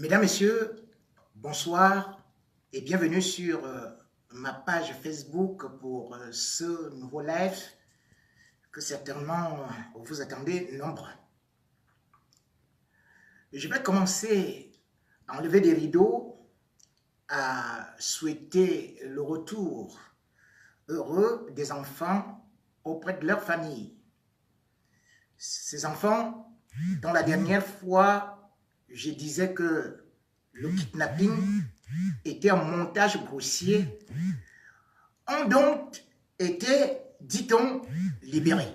Mesdames, Messieurs, bonsoir et bienvenue sur ma page Facebook pour ce nouveau live que certainement vous attendez nombreux. Je vais commencer à enlever des rideaux, à souhaiter le retour heureux des enfants auprès de leur famille. Ces enfants, dont la dernière fois, je disais que le kidnapping était un montage grossier, ont donc été, dit-on, libérés.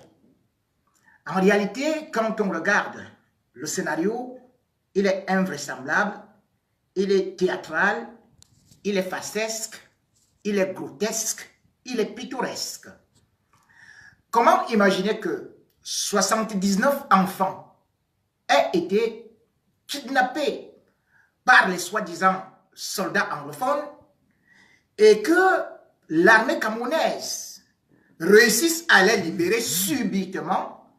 En réalité, quand on regarde le scénario, il est invraisemblable, il est théâtral, il est farcesque, il est grotesque, il est pittoresque. Comment imaginer que 79 enfants aient été kidnappés par les soi-disant soldats anglophones et que l'armée camerounaise réussisse à les libérer subitement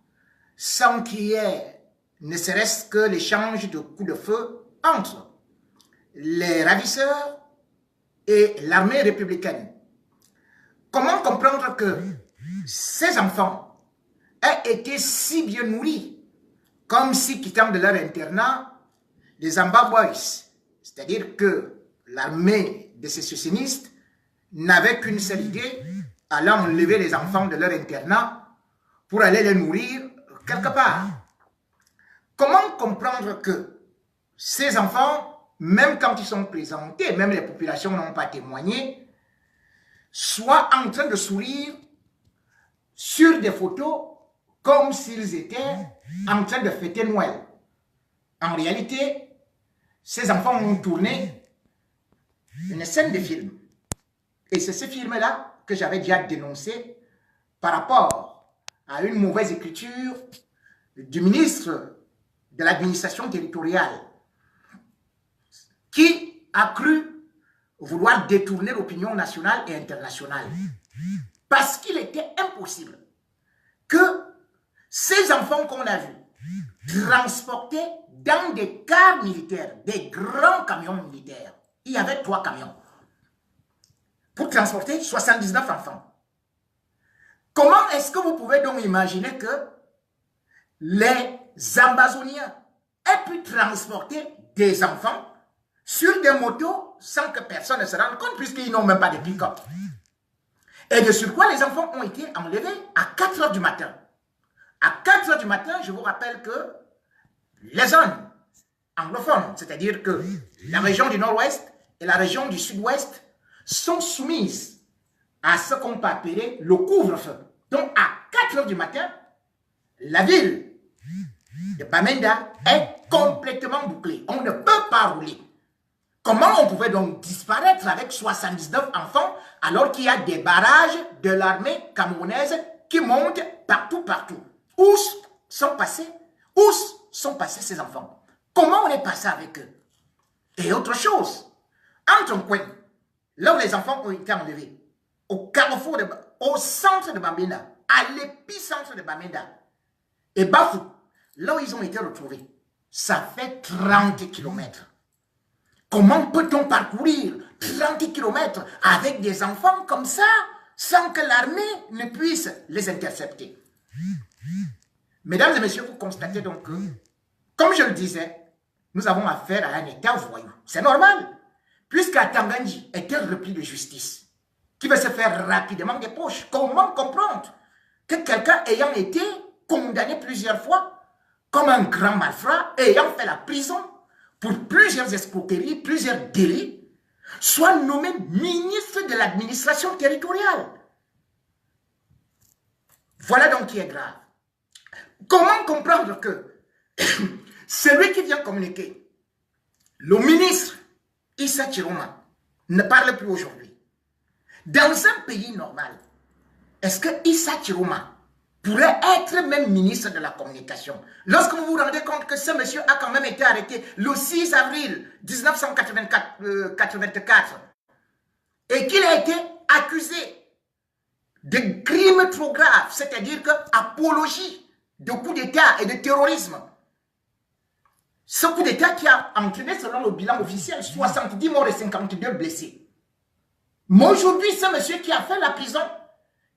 sans qu'il y ait ne serait-ce que l'échange de coups de feu entre les ravisseurs et l'armée républicaine. Comment comprendre que ces enfants aient été si bien nourris, comme si quittant de leur internat, les Amba Boys, c'est-à-dire que l'armée de sécessionnistes n'avait qu'une seule idée, aller enlever les enfants de leur internat pour aller les nourrir quelque part. Comment comprendre que ces enfants, même quand ils sont présentés, même les populations n'ont pas témoigné, soient en train de sourire sur des photos comme s'ils étaient en train de fêter Noël. En réalité, ces enfants ont tourné une scène de film. Et c'est ce film-là que j'avais déjà dénoncé par rapport à une mauvaise écriture du ministre de l'administration territoriale qui a cru vouloir détourner l'opinion nationale et internationale. Parce qu'il était impossible que ces enfants qu'on a vus transportés dans des cars militaires, des grands camions militaires. Il y avait 3 camions pour transporter 79 enfants. Comment est-ce que vous pouvez donc imaginer que les Amazoniens aient pu transporter des enfants sur des motos sans que personne ne se rende compte puisqu'ils n'ont même pas de pick-up? Et de surcroît, les enfants ont été enlevés à 4 heures du matin. À 4 heures du matin, je vous rappelle que les zones anglophones, c'est-à-dire que la région du nord-ouest et la région du sud-ouest sont soumises à ce qu'on peut appeler le couvre-feu. Donc à 4 heures du matin, la ville de Bamenda est complètement bouclée. On ne peut pas rouler. Comment on pouvait donc disparaître avec 79 enfants alors qu'il y a des barrages de l'armée camerounaise qui montent partout? Où sont passés ces enfants? Comment on est passé avec eux? Et autre chose, entre un coin, là où les enfants ont été enlevés, au carrefour, au centre de Bamenda, à l'épicentre de Bamenda, et Bafou, là où ils ont été retrouvés, ça fait 30 km. Comment peut-on parcourir 30 km avec des enfants comme ça, sans que l'armée ne puisse les intercepter? Mesdames et messieurs, vous constatez donc que, comme je le disais, nous avons affaire à un État voyou. C'est normal, puisqu'à Tangandji est un repli de justice qui va se faire rapidement des poches. Comment comprendre que quelqu'un ayant été condamné plusieurs fois comme un grand malfrat, ayant fait la prison pour plusieurs escroqueries, plusieurs délits, soit nommé ministre de l'administration territoriale? Voilà donc qui est grave. Comment comprendre que celui qui vient communiquer, le ministre Issa Chiroma, ne parle plus aujourd'hui? Dans un pays normal, est-ce que Issa Chiroma pourrait être même ministre de la communication? Lorsque vous vous rendez compte que ce monsieur a quand même été arrêté le 6 avril 1984 et qu'il a été accusé de crimes trop graves, c'est-à-dire que apologie de coup d'État et de terrorisme. Ce coup d'État qui a entraîné, selon le bilan officiel, 70 morts et 52 blessés. Mais aujourd'hui, ce monsieur qui a fait la prison,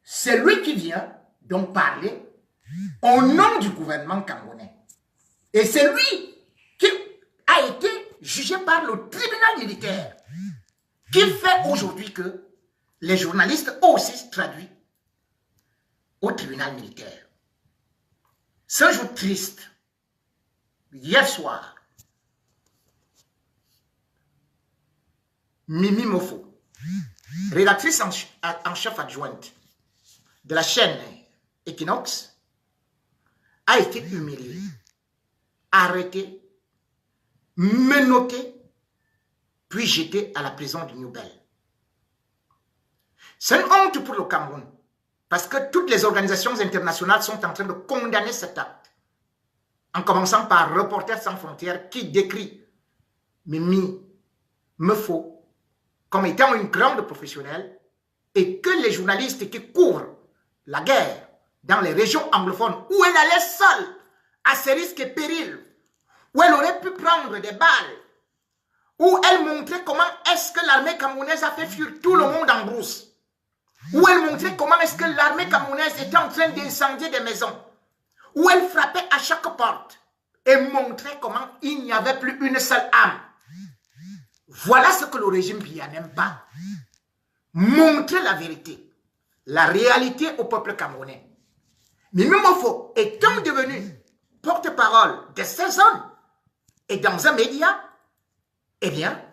c'est lui qui vient donc parler au nom du gouvernement camerounais. Et c'est lui qui a été jugé par le tribunal militaire, qui fait aujourd'hui que les journalistes ont aussi traduit au tribunal militaire. C'est un jour triste. Hier soir, Mimi Mofo, rédactrice en chef adjointe de la chaîne Equinox, a été humiliée, arrêtée, menottée, puis jetée à la prison de New Bell. C'est une honte pour le Cameroun, parce que toutes les organisations internationales sont en train de condamner cet acte, en commençant par Reporters sans frontières qui décrit Mimi Mofo comme étant une grande professionnelle et que les journalistes qui couvrent la guerre dans les régions anglophones où elle allait seule à ses risques et périls, où elle aurait pu prendre des balles, où elle montrait comment est-ce que l'armée camerounaise a fait fuir tout le monde en brousse, où elle montrait comment est-ce que l'armée camerounaise était en train d'incendier des maisons, où elle frappait à chaque porte et montrait comment il n'y avait plus une seule âme. Voilà ce que le régime Biya n'aime pas. Montrer la vérité, la réalité au peuple camerounais. Mimi Mofo étant devenu porte-parole de ces zones et dans un média, eh bien,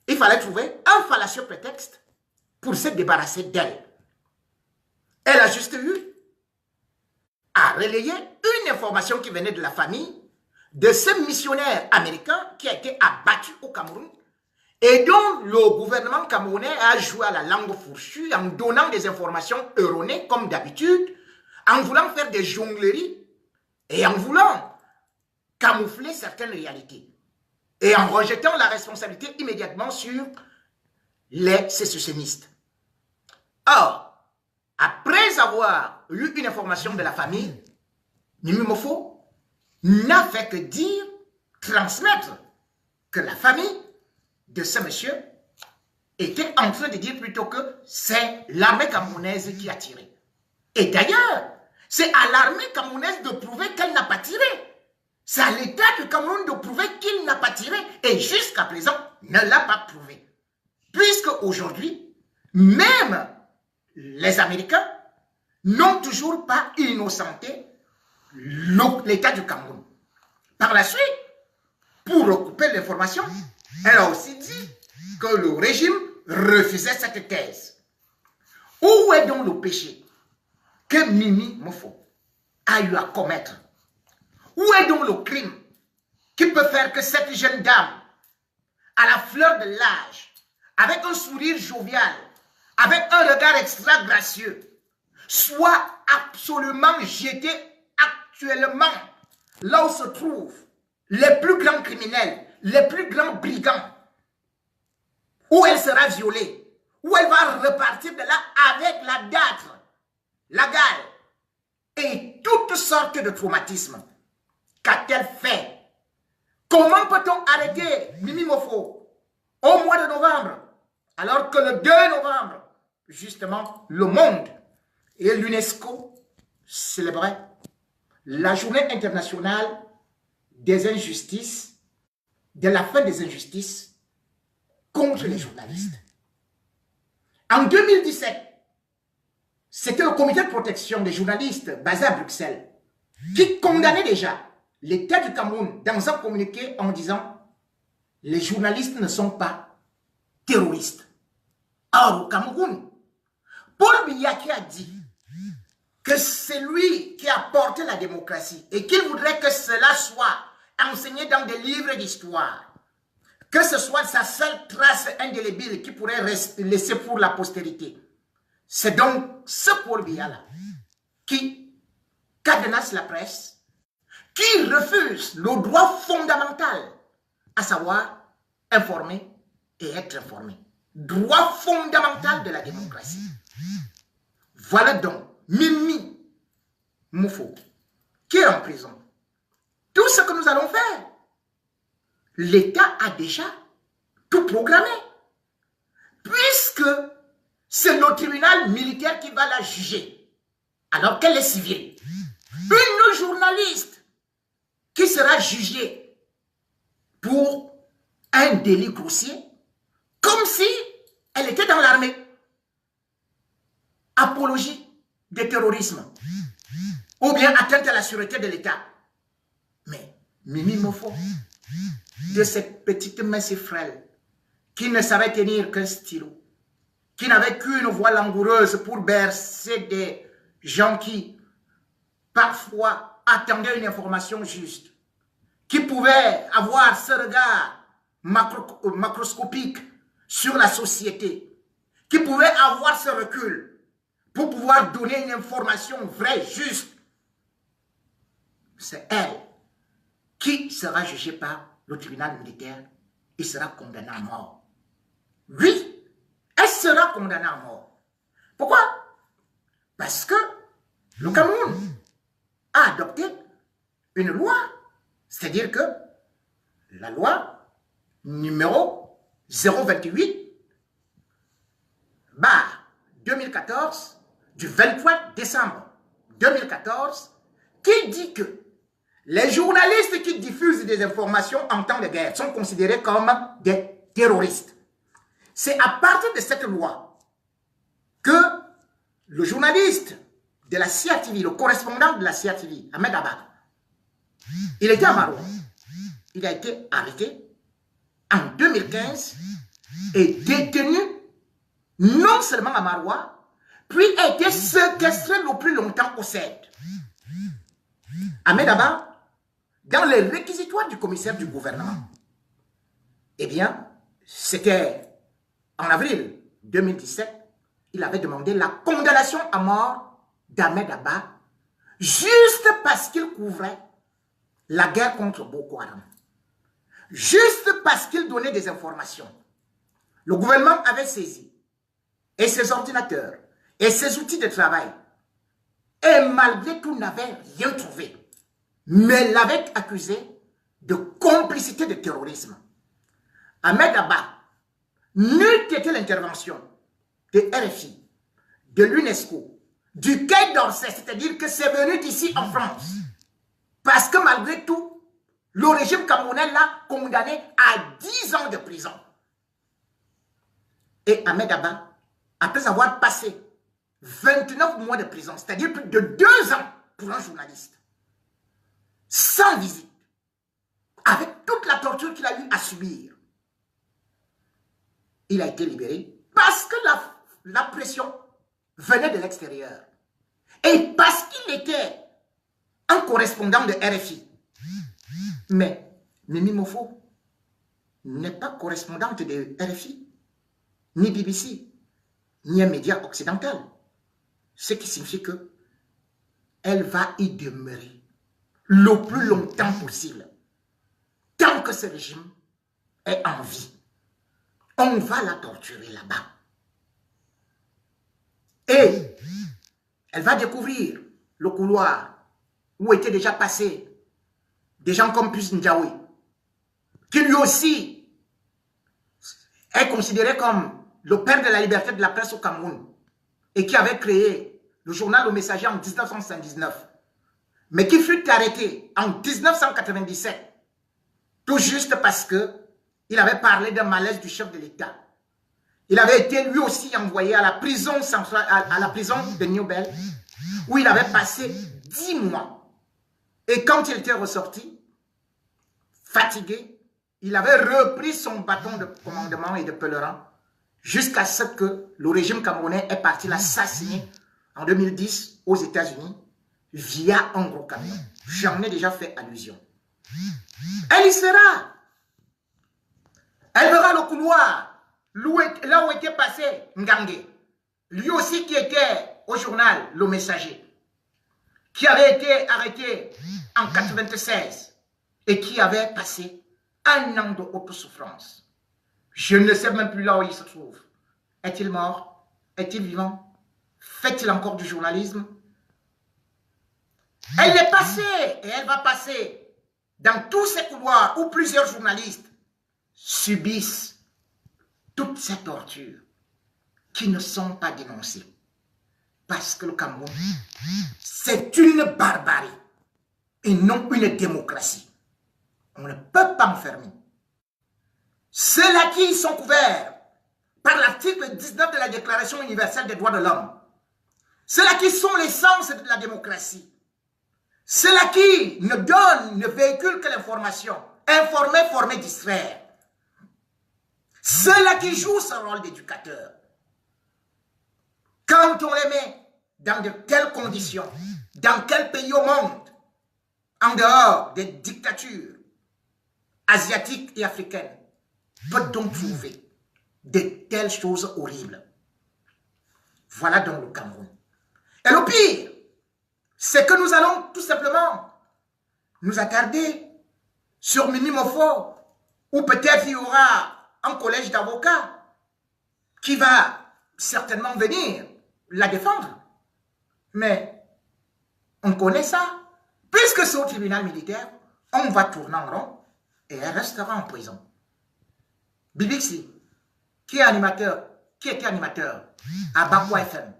il fallait trouver un fallacieux prétexte pour se débarrasser d'elle. Elle a juste eu à relayer une information qui venait de la famille de ce missionnaire américain qui a été abattu au Cameroun et dont le gouvernement camerounais a joué à la langue fourchue en donnant des informations erronées comme d'habitude, en voulant faire des jongleries et en voulant camoufler certaines réalités et en rejetant la responsabilité immédiatement sur les sécessionnistes. Or, après avoir eu une information de la famille, Mimi Mofo n'a fait que dire, transmettre que la famille de ce monsieur était en train de dire plutôt que c'est l'armée camerounaise qui a tiré. Et d'ailleurs, c'est à l'armée camerounaise de prouver qu'elle n'a pas tiré. C'est à l'État du Cameroun de prouver qu'il n'a pas tiré et jusqu'à présent ne l'a pas prouvé. Puisque aujourd'hui, même les Américains n'ont toujours pas innocenté l'État du Cameroun. Par la suite, pour recouper l'information, elle a aussi dit que le régime refusait cette thèse. Où est donc le péché que Mimi Mofo a eu à commettre? Où est donc le crime qui peut faire que cette jeune dame, à la fleur de l'âge, avec un sourire jovial, avec un regard extra gracieux, soit absolument jetée actuellement là où se trouvent les plus grands criminels, les plus grands brigands, où elle sera violée, où elle va repartir de là avec la dâtre, la gale et toutes sortes de traumatismes. Qu'a-t-elle fait? Comment peut-on arrêter Mimi Mofo au mois de novembre, alors que le 2 novembre, justement, le monde et l'UNESCO célébraient la journée internationale des injustices, de la fin des injustices contre les journalistes. En 2017, c'était le comité de protection des journalistes basé à Bruxelles qui condamnait déjà l'État du Cameroun dans un communiqué en disant « Les journalistes ne sont pas terroristes ». Or, au Cameroun, Paul Biya qui a dit que c'est lui qui a porté la démocratie et qu'il voudrait que cela soit enseigné dans des livres d'histoire, que ce soit sa seule trace indélébile qui pourrait laisser pour la postérité. C'est donc ce Paul Biya-là qui cadenasse la presse, qui refuse le droit fondamental, à savoir informer et être informé. Droit fondamental de la démocratie. Voilà donc Mimi Mofo qui est en prison. Tout ce que nous allons faire, l'État a déjà tout programmé. Puisque c'est le tribunal militaire qui va la juger, alors qu'elle est civile. Une journaliste qui sera jugée pour un délit grossier, comme si elle était dans l'armée. Apologie de terrorisme, ou bien atteinte à la sûreté de l'État. Mais Mimi Mofo, de cette petite main si frêle, qui ne savait tenir qu'un stylo, qui n'avait qu'une voix langoureuse pour bercer des gens qui, parfois, attendaient une information juste, qui pouvaient avoir ce regard macroscopique sur la société, qui pouvaient avoir ce recul pour pouvoir donner une information vraie, juste. C'est elle qui sera jugée par le tribunal militaire et sera condamnée à mort. Oui, elle sera condamnée à mort. Pourquoi? Parce que le Cameroun a adopté une loi, c'est-à-dire que la loi numéro 028/2014 du 23 décembre 2014 qui dit que les journalistes qui diffusent des informations en temps de guerre sont considérés comme des terroristes. C'est à partir de cette loi que le journaliste de la CRTV, le correspondant de la CRTV, Ahmed Abba, il était à Maroua. Il a été arrêté en 2015 et détenu non seulement à Maroua, puis a été séquestré le plus longtemps au CED. Ahmed Abba, dans les réquisitoires du commissaire du gouvernement, eh bien, c'était en avril 2017, il avait demandé la condamnation à mort d'Ahmed Abba juste parce qu'il couvrait la guerre contre Boko Haram. Juste parce qu'il donnait des informations. Le gouvernement avait saisi et ses ordinateurs et ses outils de travail et malgré tout n'avait rien trouvé. Mais l'avait accusé de complicité de terrorisme. Ahmed Abba, n'eût été l'intervention de RFI, de l'UNESCO, du Quai d'Orsay, c'est-à-dire que c'est venu d'ici en France. Parce que malgré tout, le régime camerounais l'a condamné à 10 ans de prison. Et Ahmed Abba, après avoir passé 29 mois de prison, c'est-à-dire plus de 2 ans pour un journaliste, sans visite, avec toute la torture qu'il a eu à subir, il a été libéré parce que la pression venait de l'extérieur. Et parce qu'il était un correspondant de RFI. Mais Mimi Mofo n'est pas correspondante de RFI, ni BBC, ni un média occidental. Ce qui signifie que elle va y demeurer le plus longtemps possible. Tant que ce régime est en vie, on va la torturer là-bas. Et elle va découvrir le couloir où étaient déjà passés des gens comme Puss Ndiaoui, qui lui aussi est considéré comme le père de la liberté de la presse au Cameroun et qui avait créé le journal Le Messager en 1979, mais qui fut arrêté en 1997, tout juste parce qu'il avait parlé d'un malaise du chef de l'État. Il avait été lui aussi envoyé à la prison centrale, à la prison de Newbel, où il avait passé 10 mois. Et quand il était ressorti, fatigué, il avait repris son bâton de commandement et de pèlerin jusqu'à ce que le régime camerounais est parti l'assassiner en 2010 aux États-Unis via un gros camion. J'en ai déjà fait allusion. Elle y sera. Elle verra le couloir là où était passé Ngangé, lui aussi qui était au journal Le Messager, qui avait été arrêté en 1996 et qui avait passé 1 an de haute souffrance. Je ne sais même plus là où il se trouve. Est-il mort? Est-il vivant? Fait-il encore du journalisme? Elle est passée et elle va passer dans tous ces couloirs où plusieurs journalistes subissent toutes ces tortures qui ne sont pas dénoncées. Parce que le Cameroun, c'est une barbarie et non une démocratie. On ne peut pas enfermer. Ceux-là qui sont couverts par l'article 19 de la Déclaration universelle des droits de l'homme, ceux-là qui sont l'essence de la démocratie, ceux-là qui ne donnent, ne véhiculent que l'information, informer, former, distraire, ceux-là qui jouent ce rôle d'éducateur, quand on les met dans de telles conditions, dans quel pays au monde, en dehors des dictatures asiatiques et africaines, peut-on trouver de telles choses horribles? Voilà donc le Cameroun. Et le pire, c'est que nous allons tout simplement nous attarder sur Mimi Mofo, ou peut-être il y aura un collège d'avocats qui va certainement venir la défendre. Mais on connaît ça. Puisque c'est au tribunal militaire, on va tourner en rond et elle restera en prison. Bibixi, qui est animateur, qui était animateur à Bakwa FM,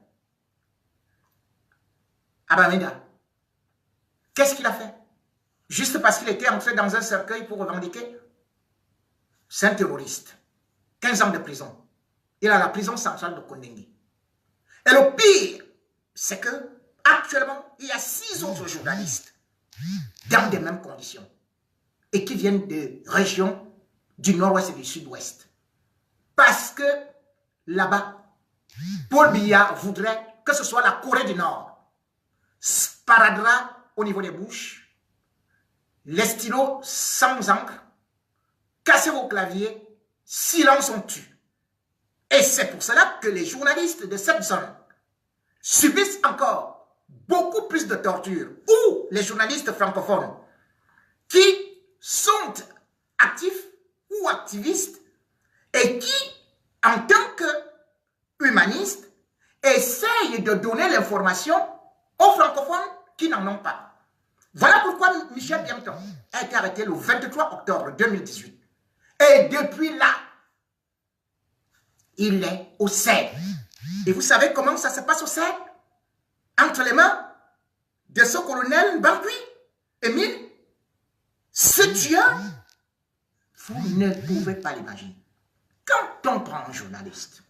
à Bamenda, qu'est-ce qu'il a fait? Juste parce qu'il était entré dans un cercueil pour revendiquer? C'est un terroriste. 15 ans de prison. Il est à la prison centrale de Kondengui. Et le pire, c'est que actuellement, il y a 6 autres journalistes dans les mêmes conditions et qui viennent de régions du nord-ouest et du sud-ouest. Parce que là-bas, Paul Biya voudrait que ce soit la Corée du Nord. Sparadrap au niveau des bouches, les stylos sans encre, cassez vos claviers, silence on tue. Et c'est pour cela que les journalistes de cette zone subissent encore beaucoup plus de torture, ou les journalistes francophones qui sont actifs ou activistes et qui, en tant qu'humanistes, essayent de donner l'information aux francophones qui n'en ont pas. Voilà pourquoi Michel Biamton a été arrêté le 23 octobre 2018. Et depuis là, il est au CED. Et vous savez comment ça se passe au CED? Entre les mains de ce colonel Bankui, Émile, ce tueur, vous ne pouvez pas l'imaginer. Quand on prend un journaliste,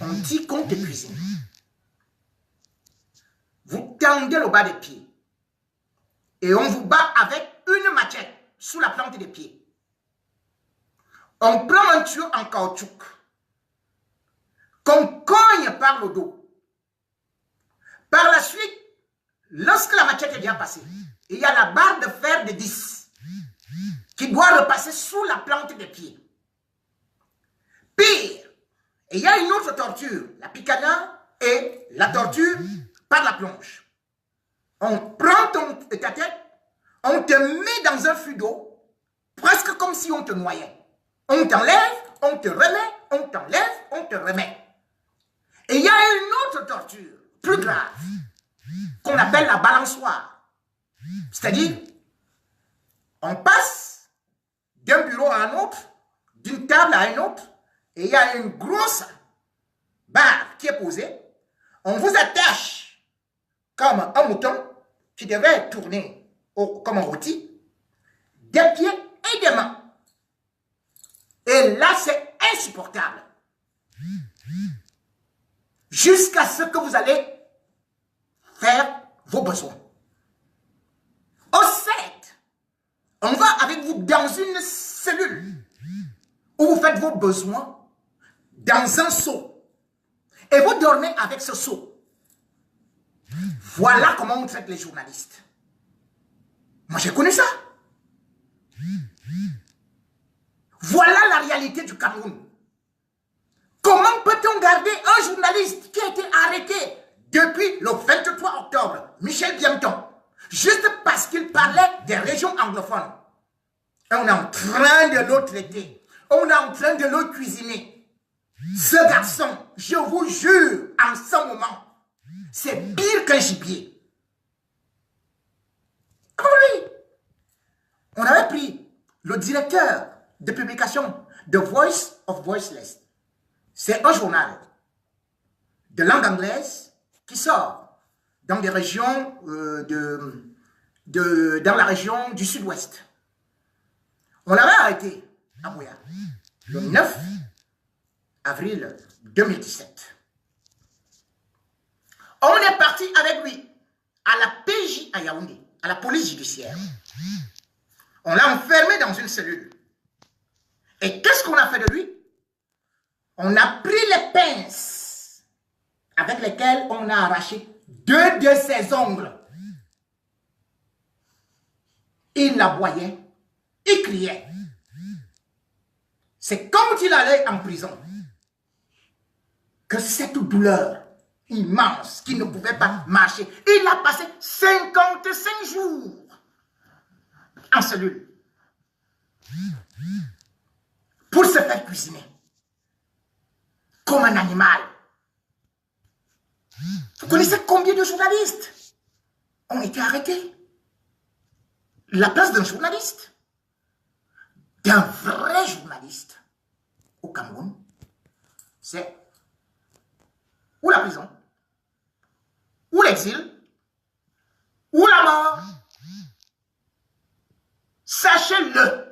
on dit qu'on te cuisine. Vous tendez le bas des pieds et on vous bat avec une machette sous la plante des pieds. On prend un tuyau en caoutchouc qu'on cogne par le dos. Par la suite, lorsque la machette est bien passée, il y a la barre de fer de 10 qui doit repasser sous la plante des pieds. Pire, il y a une autre torture, la picanha et la torture par la plonge. On prend ta tête, on te met dans un fût d'eau, presque comme si on te noyait. On t'enlève, on te remet, on t'enlève, on te remet. Et il y a une autre torture, plus grave, qu'on appelle la balançoire. C'est-à-dire, on passe d'un bureau à un autre, d'une table à une autre, et il y a une grosse barre qui est posée. On vous attache comme un mouton qui devrait tourner comme un rôti, des pieds et des mains. Et là, c'est insupportable. Jusqu'à ce que vous allez faire vos besoins. Au 7, on va avec vous dans une cellule où vous faites vos besoins dans un seau. Et vous dormez avec ce seau. Voilà comment on traite les journalistes. Moi, j'ai connu ça. Voilà la réalité du Cameroun. Comment peut-on garder un journaliste qui a été arrêté depuis le 23 octobre, Michel Biamton, juste parce qu'il parlait des régions anglophones? Et on est en train de le traiter. On est en train de le cuisiner. Ce garçon, je vous jure, en ce moment, c'est pire qu'un gibier. Oui. le directeur de publication de Voice of Voiceless. C'est un journal de langue anglaise qui sort dans des régions dans la région du sud-ouest. On l'avait arrêté à Bouya le 9 avril 2017. On est parti avec lui à la PJ à Yaoundé, à la police judiciaire. On l'a enfermé dans une cellule. Et qu'est-ce qu'on a fait de lui? On a pris les pinces avec lesquelles on a arraché 2 de ses ongles. Il aboyait, il criait. C'est comme s'il allait en prison. Que cette douleur immense, qu'il ne pouvait pas marcher, il a passé 55 jours en cellule pour se faire cuisiner comme un animal. Vous connaissez combien de journalistes ont été arrêtés? La place d'un journaliste, d'un vrai journaliste au Cameroun, c'est ou la prison, ou l'exil, ou la mort. Sachez-le.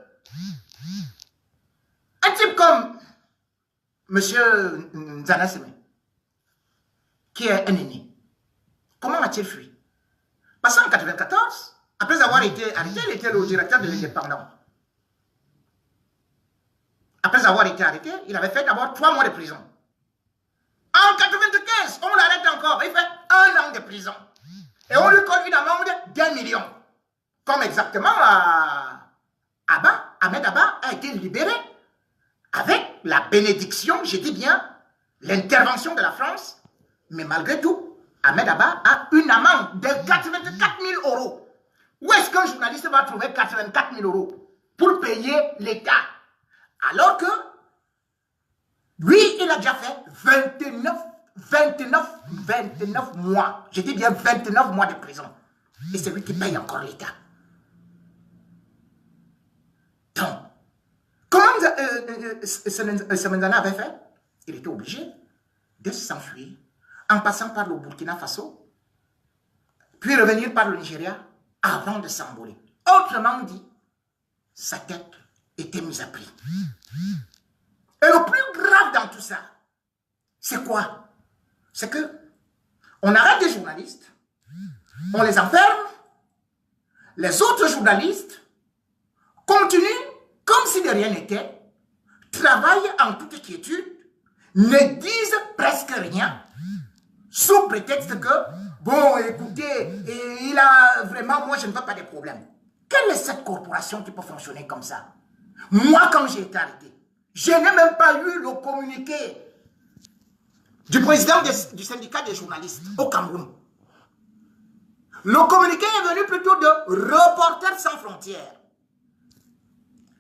Un type comme M. Nzana Seme, qui est un aîné, comment a-t-il fui? Parce qu'en 1994, après avoir été arrêté, il était le directeur de l'Indépendant. Après avoir été arrêté, il avait fait d'abord 3 mois de prison. En 1995, on l'arrête encore, il fait 1 an de prison. Et on lui colle une amende d'1 million. Comme exactement Ahmed Abba a été libéré avec la bénédiction, je dis bien, l'intervention de la France. Mais malgré tout, Ahmed Abba a une amende de 84 000 €. Où est-ce qu'un journaliste va trouver 84 000 € pour payer l'État? Alors que lui, il a déjà fait 29 mois. Je dis bien 29 mois de prison. Et c'est lui qui paye encore l'État. Donc, comment Semenzana avait fait? Il était obligé de s'enfuir en passant par le Burkina Faso, puis revenir par le Nigeria avant de s'envoler. Autrement dit, sa tête était mise à prix. Et le plus grave dans tout ça, c'est quoi? C'est que on arrête des journalistes, on les enferme, les autres journalistes continuent comme si de rien n'était, travaillent en toute quiétude, ne disent presque rien, sous prétexte que, bon, écoutez, il a vraiment, moi je ne veux pas des problèmes. Quelle est cette corporation qui peut fonctionner comme ça? Moi, quand j'ai été arrêté, je n'ai même pas eu le communiqué du président du syndicat des journalistes au Cameroun. Le communiqué est venu plutôt de Reporters sans frontières.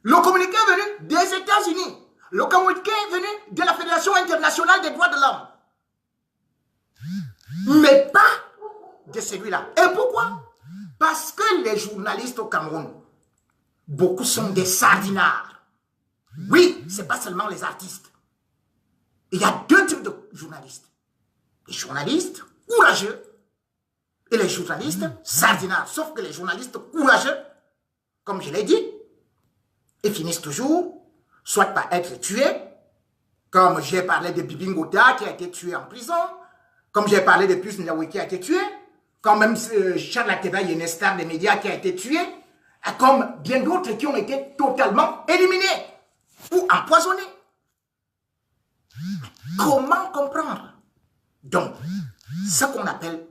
Le communiqué est venu des États-Unis. Le communiqué est venu de la Fédération internationale des droits de l'homme. Mais pas de celui-là. Et pourquoi? Parce que les journalistes au Cameroun, beaucoup sont des sardinards. Oui, ce n'est pas seulement les artistes. Il y a 2 types de journalistes. Les journalistes courageux et les journalistes sardinards. Sauf que les journalistes courageux, comme je l'ai dit, ils finissent toujours soit par être tués, comme j'ai parlé de Bibi Ngota qui a été tué en prison, comme j'ai parlé de Pius Ndiaye qui a été tué, comme même Charles Ateba Yenestar des médias qui a été tué, et comme bien d'autres qui ont été totalement éliminés ou empoisonnés. Comment comprendre? Donc, ce qu'on appelle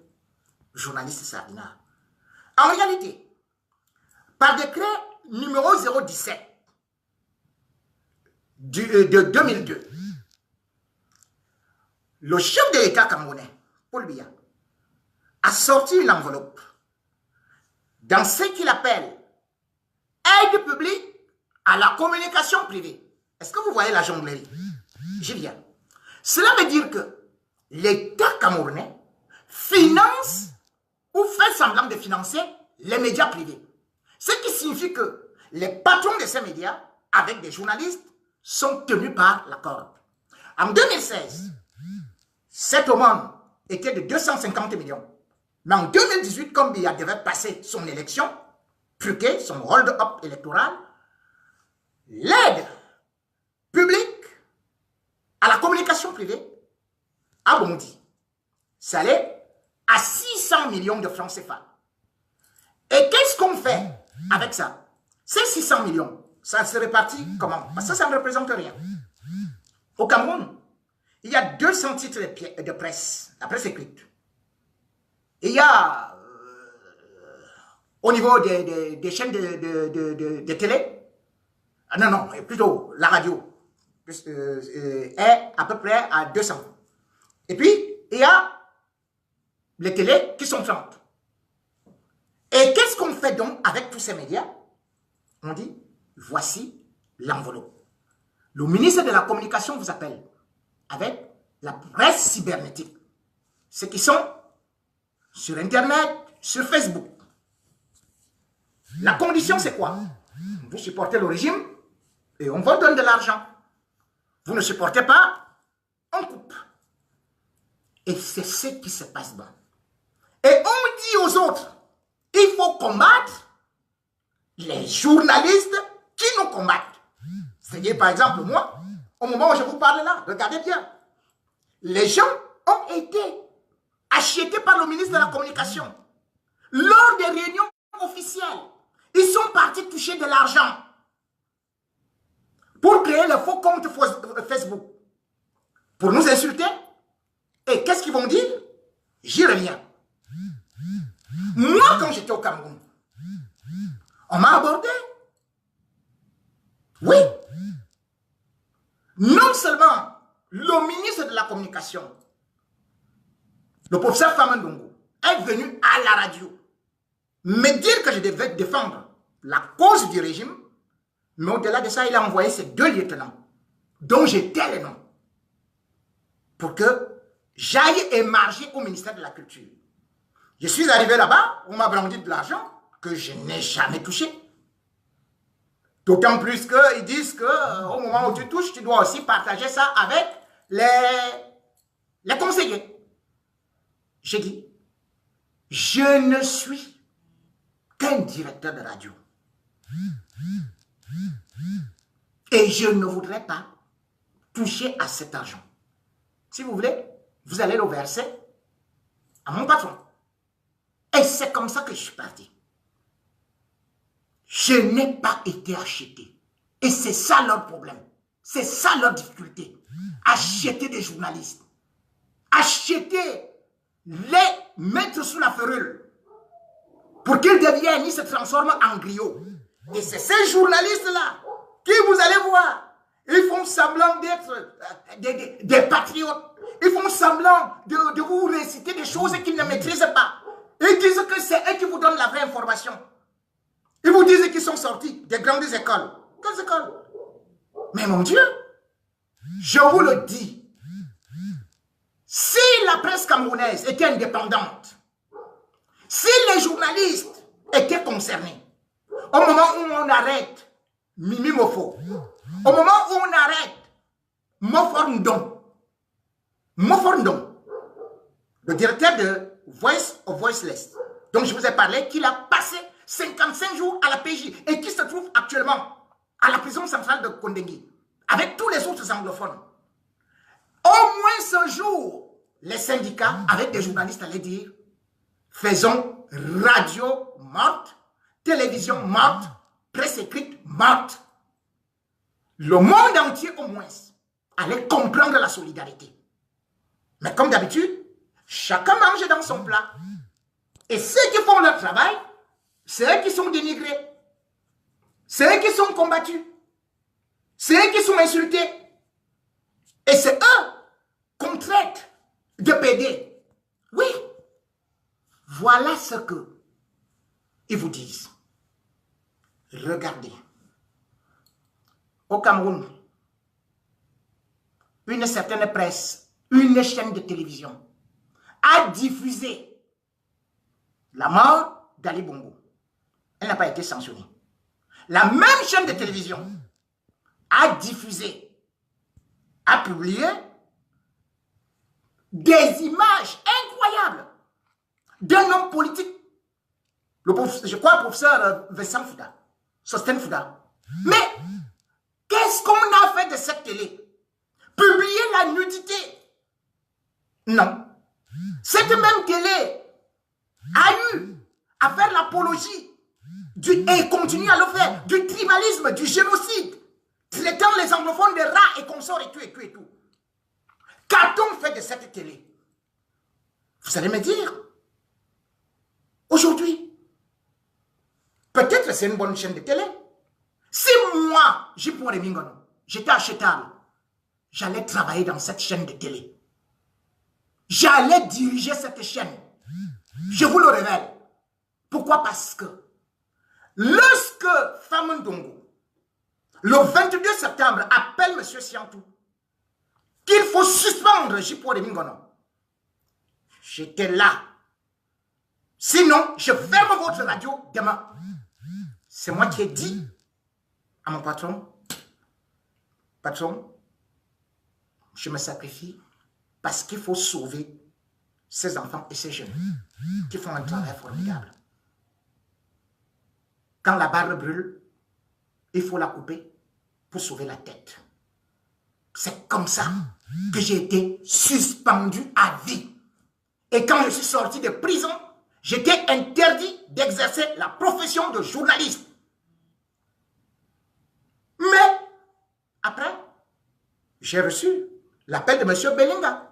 journaliste sardinard. En réalité, par décret numéro 017 de 2002, le chef de l'État camerounais, Paul Biya, a sorti une enveloppe dans ce qu'il appelle aide publique à la communication privée. Est-ce que vous voyez la jonglerie? J'y viens. Cela veut dire que l'État camerounais finance ou fait semblant de financer les médias privés. Ce qui signifie que les patrons de ces médias, avec des journalistes, sont tenus par la corde. En 2016, cette aumône était de 250 millions. Mais en 2018, comme Biya devait passer son élection, truquer son hold-up électoral, l'aide publique à la communication privée a bondi. Ça allait à 600 millions de francs CFA. Et qu'est-ce qu'on fait avec ça? Ces 600 millions, ça se répartit comment? Parce que ça ne représente rien. Au Cameroun, il y a 200 titres de presse, la presse écrite. Il y a, au niveau des chaînes de télé, non, plutôt la radio, est à peu près à 200. Et puis, il y a les télés qui sont 30. Et qu'est-ce qu'on fait donc avec tous ces médias? On dit, voici l'enveloppe. Le ministre de la Communication vous appelle avec la presse cybernétique. Ceux qui sont sur Internet, sur Facebook. La condition, c'est quoi? Vous supportez le régime et on vous donne de l'argent. Vous ne supportez pas, on coupe. Et c'est ce qui se passe bas. Et on dit aux autres, il faut combattre les journalistes qui nous combattent. C'est-à-dire, par exemple, moi, au moment où je vous parle là, regardez bien, les gens ont été achetés par le ministre de la Communication. Lors des réunions officielles, ils sont partis toucher de l'argent pour créer le faux compte Facebook, pour nous insulter. Et qu'est-ce qu'ils vont dire? J'y reviens. Moi, quand j'étais au Cameroun, on m'a abordé. Oui. Non seulement le ministre de la Communication, le professeur Famandongo, est venu à la radio me dire que je devais défendre la cause du régime, mais au-delà de ça, il a envoyé ses 2 lieutenants, dont j'étais les noms, pour que j'aille émarger au ministère de la Culture. Je suis arrivé là-bas, on m'a brandi de l'argent que je n'ai jamais touché. D'autant plus qu'ils disent qu'au moment où tu touches, tu dois aussi partager ça avec les conseillers. J'ai dit, je ne suis qu'un directeur de radio. Et je ne voudrais pas toucher à cet argent. Si vous voulez, vous allez le verser à mon patron. Et c'est comme ça que je suis parti. Je n'ai pas été acheté. Et c'est ça leur problème. C'est ça leur difficulté. Acheter des journalistes. Acheter, les mettre sous la ferrule. Pour qu'ils deviennent, ils se transforment en griots. Et c'est ces journalistes-là qui, vous allez voir, ils font semblant d'être des patriotes. Ils font semblant de vous réciter des choses qu'ils ne maîtrisent pas. Ils disent que c'est eux qui vous donnent la vraie information. Ils vous disent qu'ils sont sortis des grandes écoles. Quelles écoles? Mais mon Dieu, je vous le dis, si la presse camerounaise était indépendante, si les journalistes étaient concernés, au moment où on arrête Mimi Mofo, au moment où on arrête Moforndon, le directeur de Voice of Voiceless, dont je vous ai parlé, qu'il a passé 55 jours à la PJ et qui se trouve actuellement à la prison centrale de Kondengui, avec tous les autres anglophones. Au moins ce jour, les syndicats, avec des journalistes, allaient dire, faisons radio morte, télévision morte, presse écrite morte. Le monde entier, au moins, allait comprendre la solidarité. Mais comme d'habitude, chacun mange dans son plat. Et ceux qui font leur travail, c'est eux qui sont dénigrés. C'est eux qui sont combattus. C'est eux qui sont insultés. Et c'est eux qu'on traite de PD. Oui. Voilà ce que ils vous disent. Regardez. Au Cameroun, une certaine presse, une chaîne de télévision a diffusé la mort d'Ali Bongo. Elle n'a pas été sanctionnée. La même chaîne de télévision a diffusé, a publié des images incroyables d'un homme politique, je crois le professeur Vincent Fouda, Sosten Fouda. Mais qu'est-ce qu'on a fait de cette télé? Publier la nudité? Non. Cette même télé a eu à faire l'apologie et continue à le faire, du tribalisme, du génocide, traitant les anglophones de rats et consorts et tout et tout et tout. Qu'a-t-on fait de cette télé? Vous allez me dire, aujourd'hui, peut-être c'est une bonne chaîne de télé. Si moi, j'étais achetable, j'allais travailler dans cette chaîne de télé. J'allais diriger cette chaîne. Je vous le révèle. Pourquoi? Parce que lorsque Famundongo, le 22 septembre, appelle M. Siantou qu'il faut suspendre Jipo Remingono, j'étais là. Sinon, je ferme votre radio demain. C'est moi qui ai dit à mon patron, je me sacrifie parce qu'il faut sauver ces enfants et ces jeunes qui font un travail formidable. Quand la barre brûle, il faut la couper pour sauver la tête. C'est comme ça que j'ai été suspendu à vie. Et quand je suis sorti de prison, j'étais interdit d'exercer la profession de journaliste. Mais, après, j'ai reçu l'appel de M. Belinga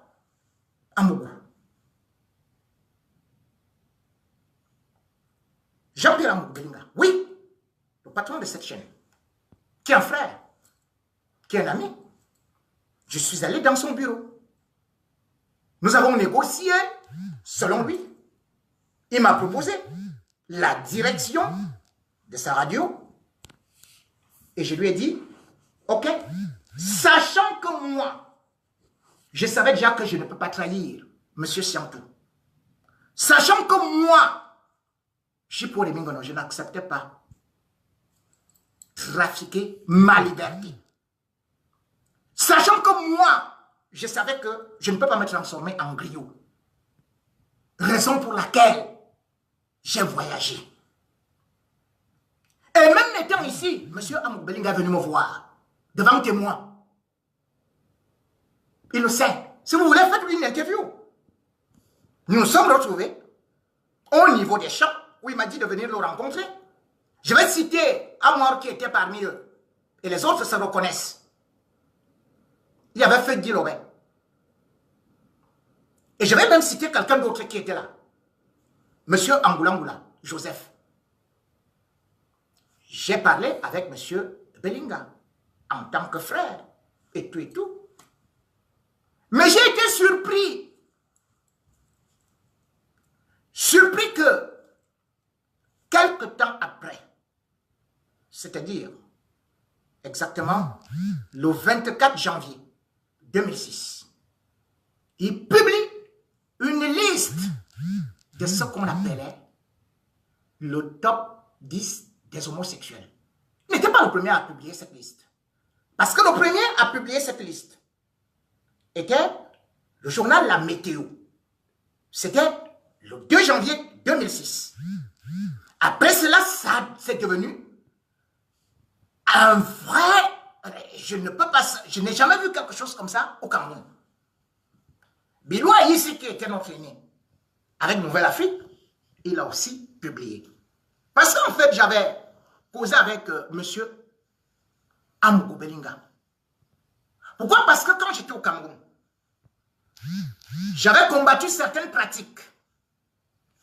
à Mougou. Jean-Pierre Amougou Belinga, oui, le patron de cette chaîne, qui est un frère, qui est un ami. Je suis allé dans son bureau. Nous avons négocié, selon lui. Il m'a proposé la direction de sa radio. Et je lui ai dit, ok, sachant que moi, je savais déjà que je ne peux pas trahir M. Siantou. Sachant que moi, je n'acceptais pas trafiquer ma liberté. Sachant que moi, je savais que je ne peux pas me transformer en griot. Raison pour laquelle j'ai voyagé. Et même étant ici, M. Amougou Belinga est venu me voir, devant témoin. Il le sait. Si vous voulez, faites-lui une interview. Nous nous sommes retrouvés au niveau des champs où il m'a dit de venir le rencontrer. Je vais citer Amor qui était parmi eux. Et les autres se reconnaissent. Il y avait Feddi Lobé. Et je vais même citer quelqu'un d'autre qui était là. Monsieur Angoulangula, Joseph. J'ai parlé avec monsieur Belinga en tant que frère et tout et tout. Mais j'ai été surpris. Surpris que quelque temps après, c'est-à-dire exactement le 24 janvier 2006, il publie une liste de ce qu'on appelait le top 10 des homosexuels. Il n'était pas le premier à publier cette liste. Parce que le premier à publier cette liste était le journal La Météo. C'était le 2 janvier 2006. Après cela, c'est devenu un vrai... Je n'ai jamais vu quelque chose comme ça au Cameroun. Biloua ici qui était notre aîné, avec Nouvelle Afrique, il a aussi publié. Parce qu'en fait, j'avais causé avec monsieur Amougou Belinga. Pourquoi? Parce que quand j'étais au Cameroun, j'avais combattu certaines pratiques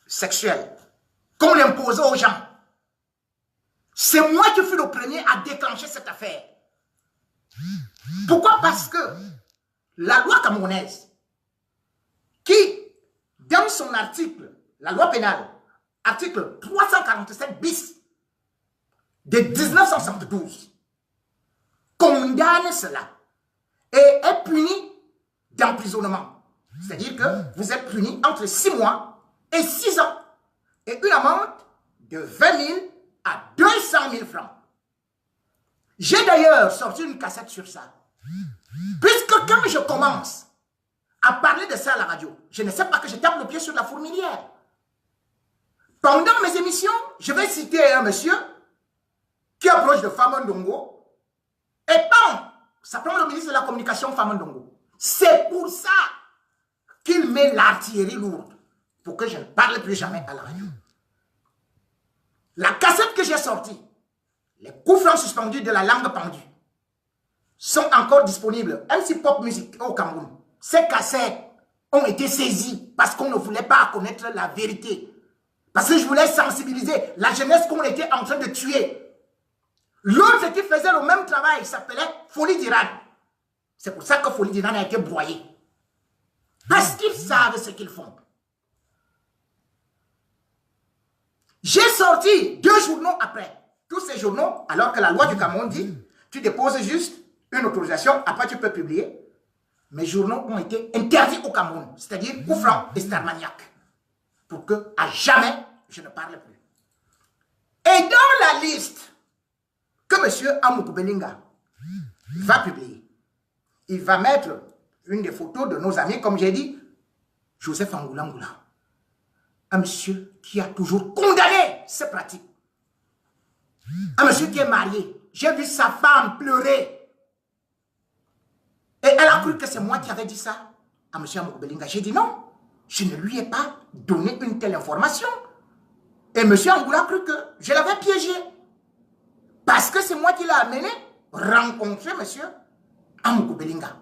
sexuelles qu'on imposait aux gens. C'est moi qui fus le premier à déclencher cette affaire. Pourquoi? Parce que la loi camerounaise, qui, dans son article, la loi pénale, article 347 bis de 1972, condamne cela et est puni d'emprisonnement. C'est-à-dire que vous êtes puni entre 6 mois et 6 ans et une amende de 20 000 à 200 000 francs. J'ai d'ailleurs sorti une cassette sur ça. Puisque quand je commence à parler de ça à la radio, je ne sais pas que je tape le pied sur la fourmilière. Pendant mes émissions, je vais citer un monsieur qui approche de Famon Ndongo et bam, ça prend le ministre de la Communication Famon Ndongo. C'est pour ça qu'il met l'artillerie lourde pour que je ne parle plus jamais à la radio. La cassette que j'ai sortie, les coups francs suspendus de la langue pendue, sont encore disponibles. MC Pop Music au Cameroun. Ces cassettes ont été saisies parce qu'on ne voulait pas connaître la vérité. Parce que je voulais sensibiliser la jeunesse qu'on était en train de tuer. L'autre qui faisait le même travail s'appelait Folie d'Iran. C'est pour ça que Folie d'Iran a été broyé. Parce qu'ils savent ce qu'ils font. J'ai sorti 2 journaux après. Tous ces journaux, alors que la loi du Cameroun dit, tu déposes juste une autorisation, après tu peux publier. Mes journaux ont été interdits au Cameroun, c'est-à-dire Koufran et Starmaniac, pour que à jamais je ne parle plus. Et dans la liste que M. Amouk Belinga va publier, il va mettre une des photos de nos amis, comme j'ai dit, Joseph Angoula, un monsieur qui a toujours condamné ces pratiques. Un monsieur qui est marié. J'ai vu sa femme pleurer. Et elle a cru que c'est moi qui avais dit ça à M. Amouk Belinga. J'ai dit non, je ne lui ai pas donné une telle information. Et M. Angoula a cru que je l'avais piégé. Parce que c'est moi qui l'ai amené rencontrer M. Amouk Belinga.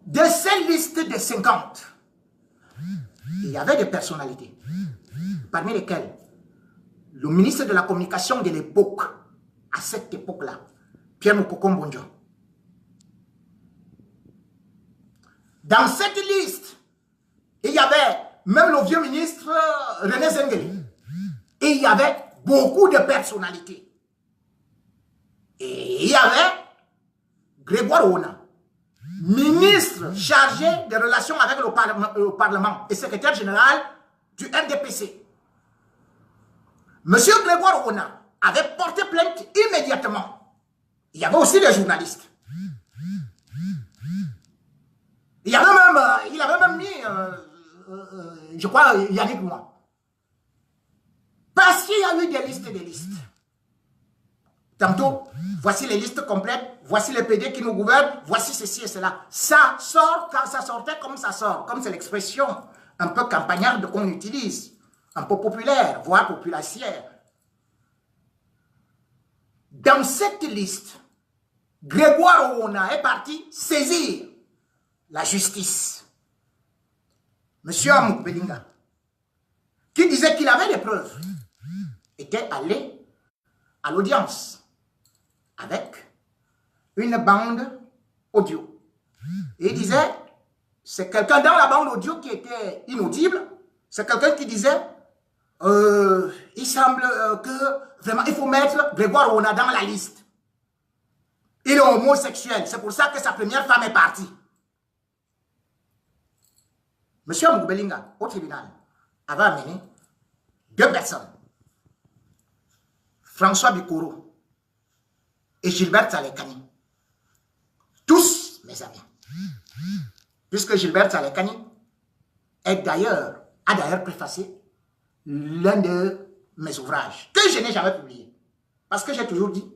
De cette liste de 50, il y avait des personnalités, parmi lesquelles le ministre de la Communication de l'époque, à cette époque-là, Pierre Mokoko Mbonjo. Dans cette liste, il y avait même le vieux ministre René Zengeli. Et il y avait beaucoup de personnalités. Et il y avait Grégoire Ona, ministre chargé des relations avec le Parlement et secrétaire général du RDPC. Monsieur Grégoire Ona avait porté plainte immédiatement. Il y avait aussi des journalistes. Il avait même mis, je crois, Yannick Moi. Parce qu'il y a eu des listes et des listes. Tantôt, voici les listes complètes, voici les PD qui nous gouvernent, voici ceci et cela. Ça sort quand ça sortait comme ça sort, comme c'est l'expression un peu campagnarde qu'on utilise, un peu populaire, voire populacière. Dans cette liste, Grégoire Ona est parti saisir la justice. Monsieur Amouk Belinga, qui disait qu'il avait des preuves, était allé à l'audience avec une bande audio. Et il disait, c'est quelqu'un dans la bande audio qui était inaudible, c'est quelqu'un qui disait, il semble que vraiment il faut mettre Grégoire Ona dans la liste. Il est homosexuel, c'est pour ça que sa première femme est partie. Monsieur Amouk Belinga, au tribunal, avait amené 2 personnes. François Bikoro et Gilbert Salekani. Tous mes amis. Puisque Gilbert Salekani a d'ailleurs préfacé l'un de mes ouvrages, que je n'ai jamais publié. Parce que j'ai toujours dit,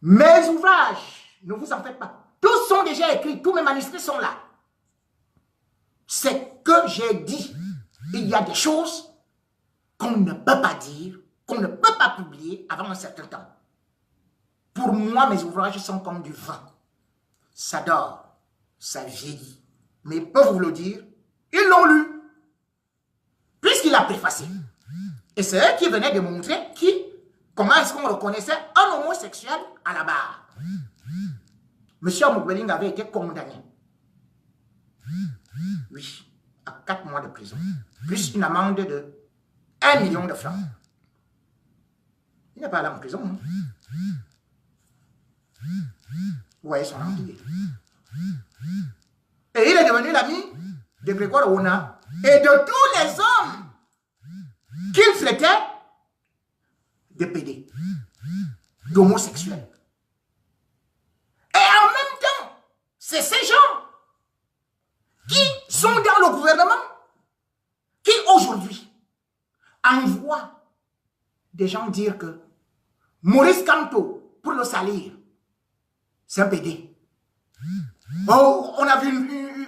mes ouvrages, ne vous en faites pas, tous sont déjà écrits, tous mes manuscrits sont là. C'est que j'ai dit, il y a des choses qu'on ne peut pas dire, qu'on ne peut pas publier avant un certain temps. Pour moi, mes ouvrages sont comme du vin. Ça dort, ça vieillit. Mais ils peuvent vous le dire, ils l'ont lu. Puisqu'il a préfacé. Et c'est eux qui venaient de montrer comment est-ce qu'on reconnaissait un homosexuel à la barre. Monsieur Amouk Belinga avait été condamné. Oui, à 4 mois de prison. Plus une amende de 1 million de francs. Il n'est pas allé en prison. Hein? Vous voyez son empire. Et il est devenu l'ami de Grégoire Ona et de tous les hommes qu'il flétait de PD. d'homosexuels. Et en même temps, c'est ces gens qui sont dans le gouvernement qui aujourd'hui envoient des gens dire que Maurice Kamto, pour le salir, c'est un PD. Oh, on a vu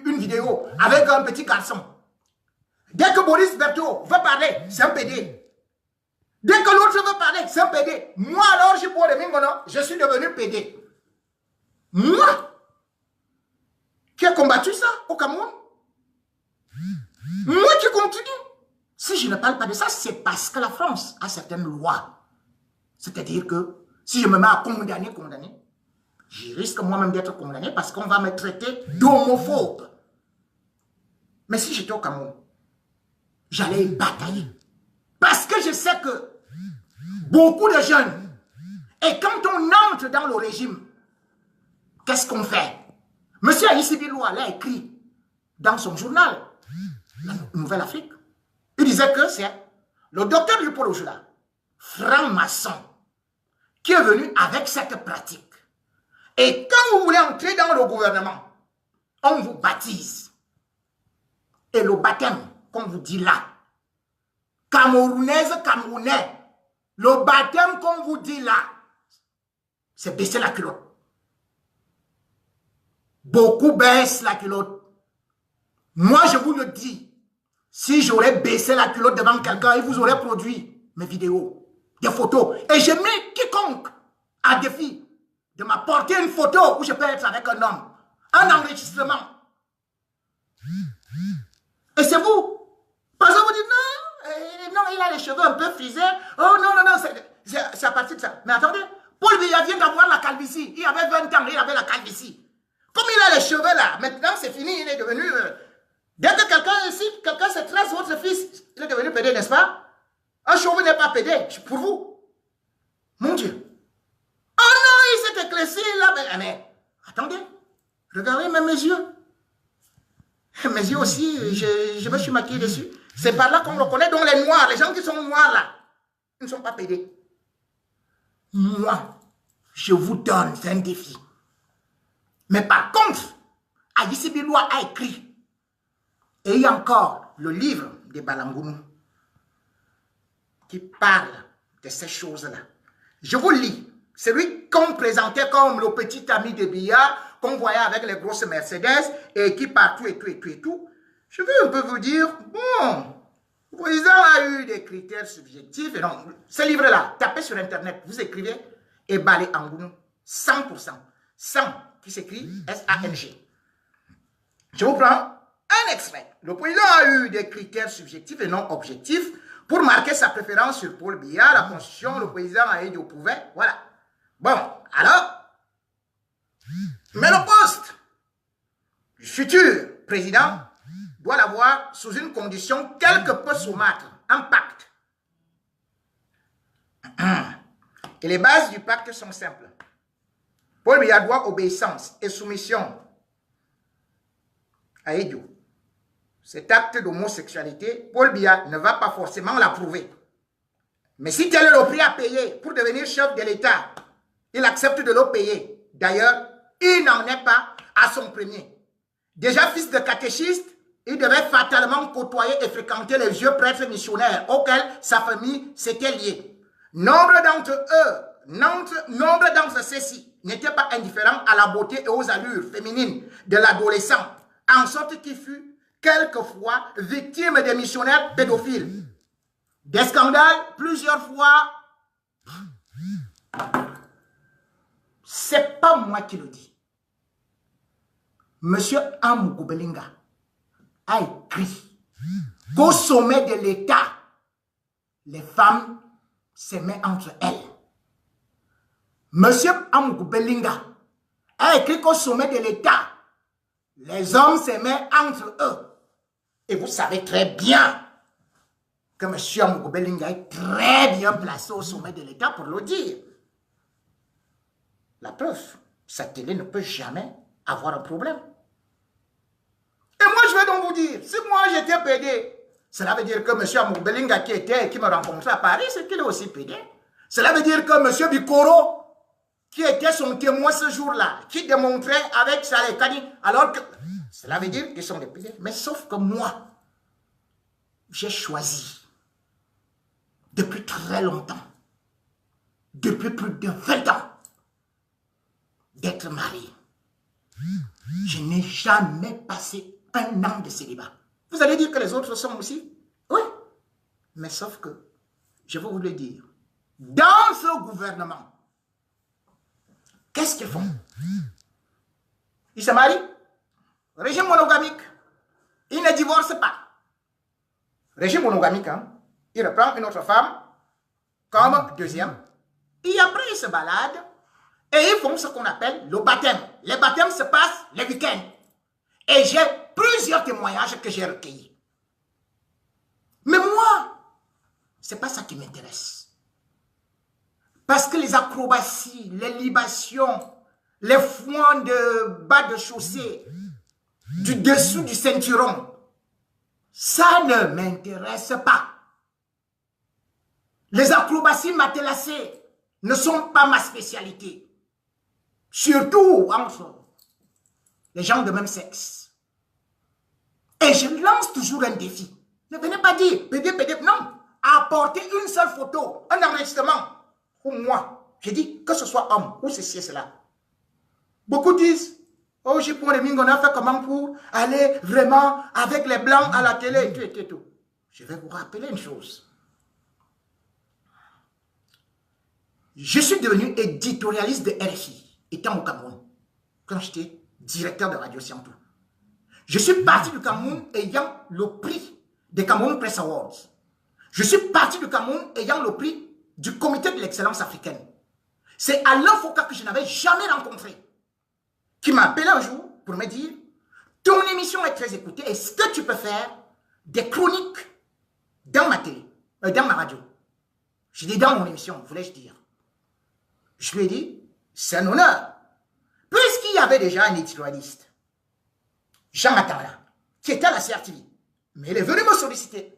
une vidéo avec un petit garçon. Dès que Boris Berthaud veut parler, c'est un PD. Dès que l'autre veut parler, c'est un PD. Moi alors, je suis devenu PD. Moi, qui ai combattu ça au Cameroun. Moi qui continue. Si je ne parle pas de ça, c'est parce que la France a certaines lois. C'est-à-dire que si je me mets à condamner, je risque moi-même d'être condamné parce qu'on va me traiter d'homophobe. Mais si j'étais au Cameroun, j'allais batailler. Parce que je sais que beaucoup de jeunes, et quand on entre dans le régime, qu'est-ce qu'on fait? Monsieur Aïssi Biloua l'a écrit dans son journal, La Nouvelle Afrique. Il disait que c'est le docteur Léopold Ojola, franc-maçon, qui est venu avec cette pratique. Et quand vous voulez entrer dans le gouvernement, on vous baptise. Et le baptême, comme vous dit là, Camerounaise, Camerounais, le baptême, comme vous dit là, c'est baisser la culotte. Beaucoup baissent la culotte. Moi, je vous le dis, si j'aurais baissé la culotte devant quelqu'un, il vous aurait produit mes vidéos, des photos. Et je mets quiconque à défi de m'apporter une photo où je peux être avec un homme. Un enregistrement. Et c'est vous. Parce que vous dites, non, il a les cheveux un peu frisés. Oh non, c'est à partir de ça. Mais attendez, Paul Biya vient d'avoir la calvitie. Il avait 20 ans, il avait la calvitie. Comme il a les cheveux là, maintenant c'est fini, il est devenu... dès que quelqu'un ici, quelqu'un se trace votre fils, il est devenu PD, n'est-ce pas? Un cheveu n'est pas PD, pour vous. Mon Dieu. Oh non, il s'est éclairci là. Mais attendez, regardez même mes yeux. Mes yeux aussi, je me suis maquillé dessus. C'est par là qu'on reconnaît. Donc les noirs, les gens qui sont noirs là, ils ne sont pas PD. Moi, je vous donne un défi. Mais par contre, Aïssi Biloua a écrit, et il y a encore le livre de Balangounou qui parle de ces choses-là. Je vous lis. Celui qu'on présentait comme le petit ami de Biya, qu'on voyait avec les grosses Mercedes, et qui partout et tout. Je veux un peu vous dire, bon, le président a eu des critères subjectifs. Et non, ce livre-là, tapez sur Internet, vous écrivez Ebale Angounou, 100%. 100 qui s'écrit S-A-N-G. Je vous prends un extrait. Le président a eu des critères subjectifs et non objectifs pour marquer sa préférence sur Paul Biya, la Constitution, le président a été au pouvoir. Voilà. Bon, alors, mais le poste du futur président doit l'avoir sous une condition quelque peu saumâtre, un pacte. Et les bases du pacte sont simples. Paul Biya doit obéissance et soumission à Edio. Cet acte d'homosexualité, Paul Biya ne va pas forcément l'approuver. Mais si tel est le prix à payer pour devenir chef de l'État, il accepte de le payer. D'ailleurs, il n'en est pas à son premier. Déjà fils de catéchiste, il devait fatalement côtoyer et fréquenter les vieux prêtres missionnaires auxquels sa famille s'était liée. Nombre d'entre ceux-ci n'étaient pas indifférents à la beauté et aux allures féminines de l'adolescent, en sorte qu'il fut quelquefois victime des missionnaires pédophiles. Des scandales, plusieurs fois. C'est pas moi qui le dis. Monsieur Amougou Belinga a écrit qu'au sommet de l'État, les femmes s'aimaient entre elles. Monsieur Amougou Belinga a écrit qu'au sommet de l'État, les hommes s'aimaient entre eux. Et vous savez très bien que monsieur Amougou Belinga est très bien placé au sommet de l'État pour le dire. La preuve, sa télé ne peut jamais avoir un problème. Et moi, je vais donc vous dire, si moi j'étais PD, cela veut dire que M. Amougou Belinga qui me rencontrait à Paris, c'est qu'il est aussi PD. Cela veut dire que M. Bikoro qui était son témoin ce jour-là, qui démontrait avec Saleh Kani, alors que cela veut dire qu'ils sont des piliers. Mais sauf que moi, j'ai choisi depuis très longtemps, depuis plus de 20 ans, d'être marié. Je n'ai jamais passé un an de célibat. Vous allez dire que les autres sont aussi? Oui. Mais sauf que, je vais vous le dire, dans ce gouvernement, qu'est-ce qu'ils font? Ils se marient, régime monogamique, ils ne divorcent pas. Régime monogamique, hein? Il reprend une autre femme comme deuxième, et après ils se baladent, et ils font ce qu'on appelle le baptême. Les baptêmes se passent les week-ends. Et j'ai plusieurs témoignages que j'ai recueillis. Mais moi, ce n'est pas ça qui m'intéresse. Parce que les acrobaties, les libations, les foins de bas de chaussée, du dessous du ceinturon, ça ne m'intéresse pas. Les acrobaties matelassées ne sont pas ma spécialité. Surtout entre les gens de même sexe. Et je lance toujours un défi. Ne venez pas dire, PD, non. Apportez une seule photo, un enregistrement. Pour moi, je dis que ce soit homme ou ceci et cela. Beaucoup disent, oh, j'ai pour les mines, on a fait comment pour aller vraiment avec les blancs à la télé et tout. Je vais vous rappeler une chose. Je suis devenu éditorialiste de RFI, étant au Cameroun, quand j'étais directeur de Radio Siantou. Je suis parti du Cameroun ayant le prix des Cameroun Press Awards. Je suis parti du Cameroun ayant le prix du Comité de l'excellence africaine. C'est Alain Foucault que je n'avais jamais rencontré, qui m'a appelé un jour pour me dire « Ton émission est très écoutée, est-ce que tu peux faire des chroniques dans ma télé, dans ma radio ?» Je dis « Dans mon émission, voulais-je dire. » Je lui ai dit « C'est un honneur. » Puisqu'il y avait déjà un éditorialiste, Jean Atala, qui était à la CRTV, mais il est venu me solliciter.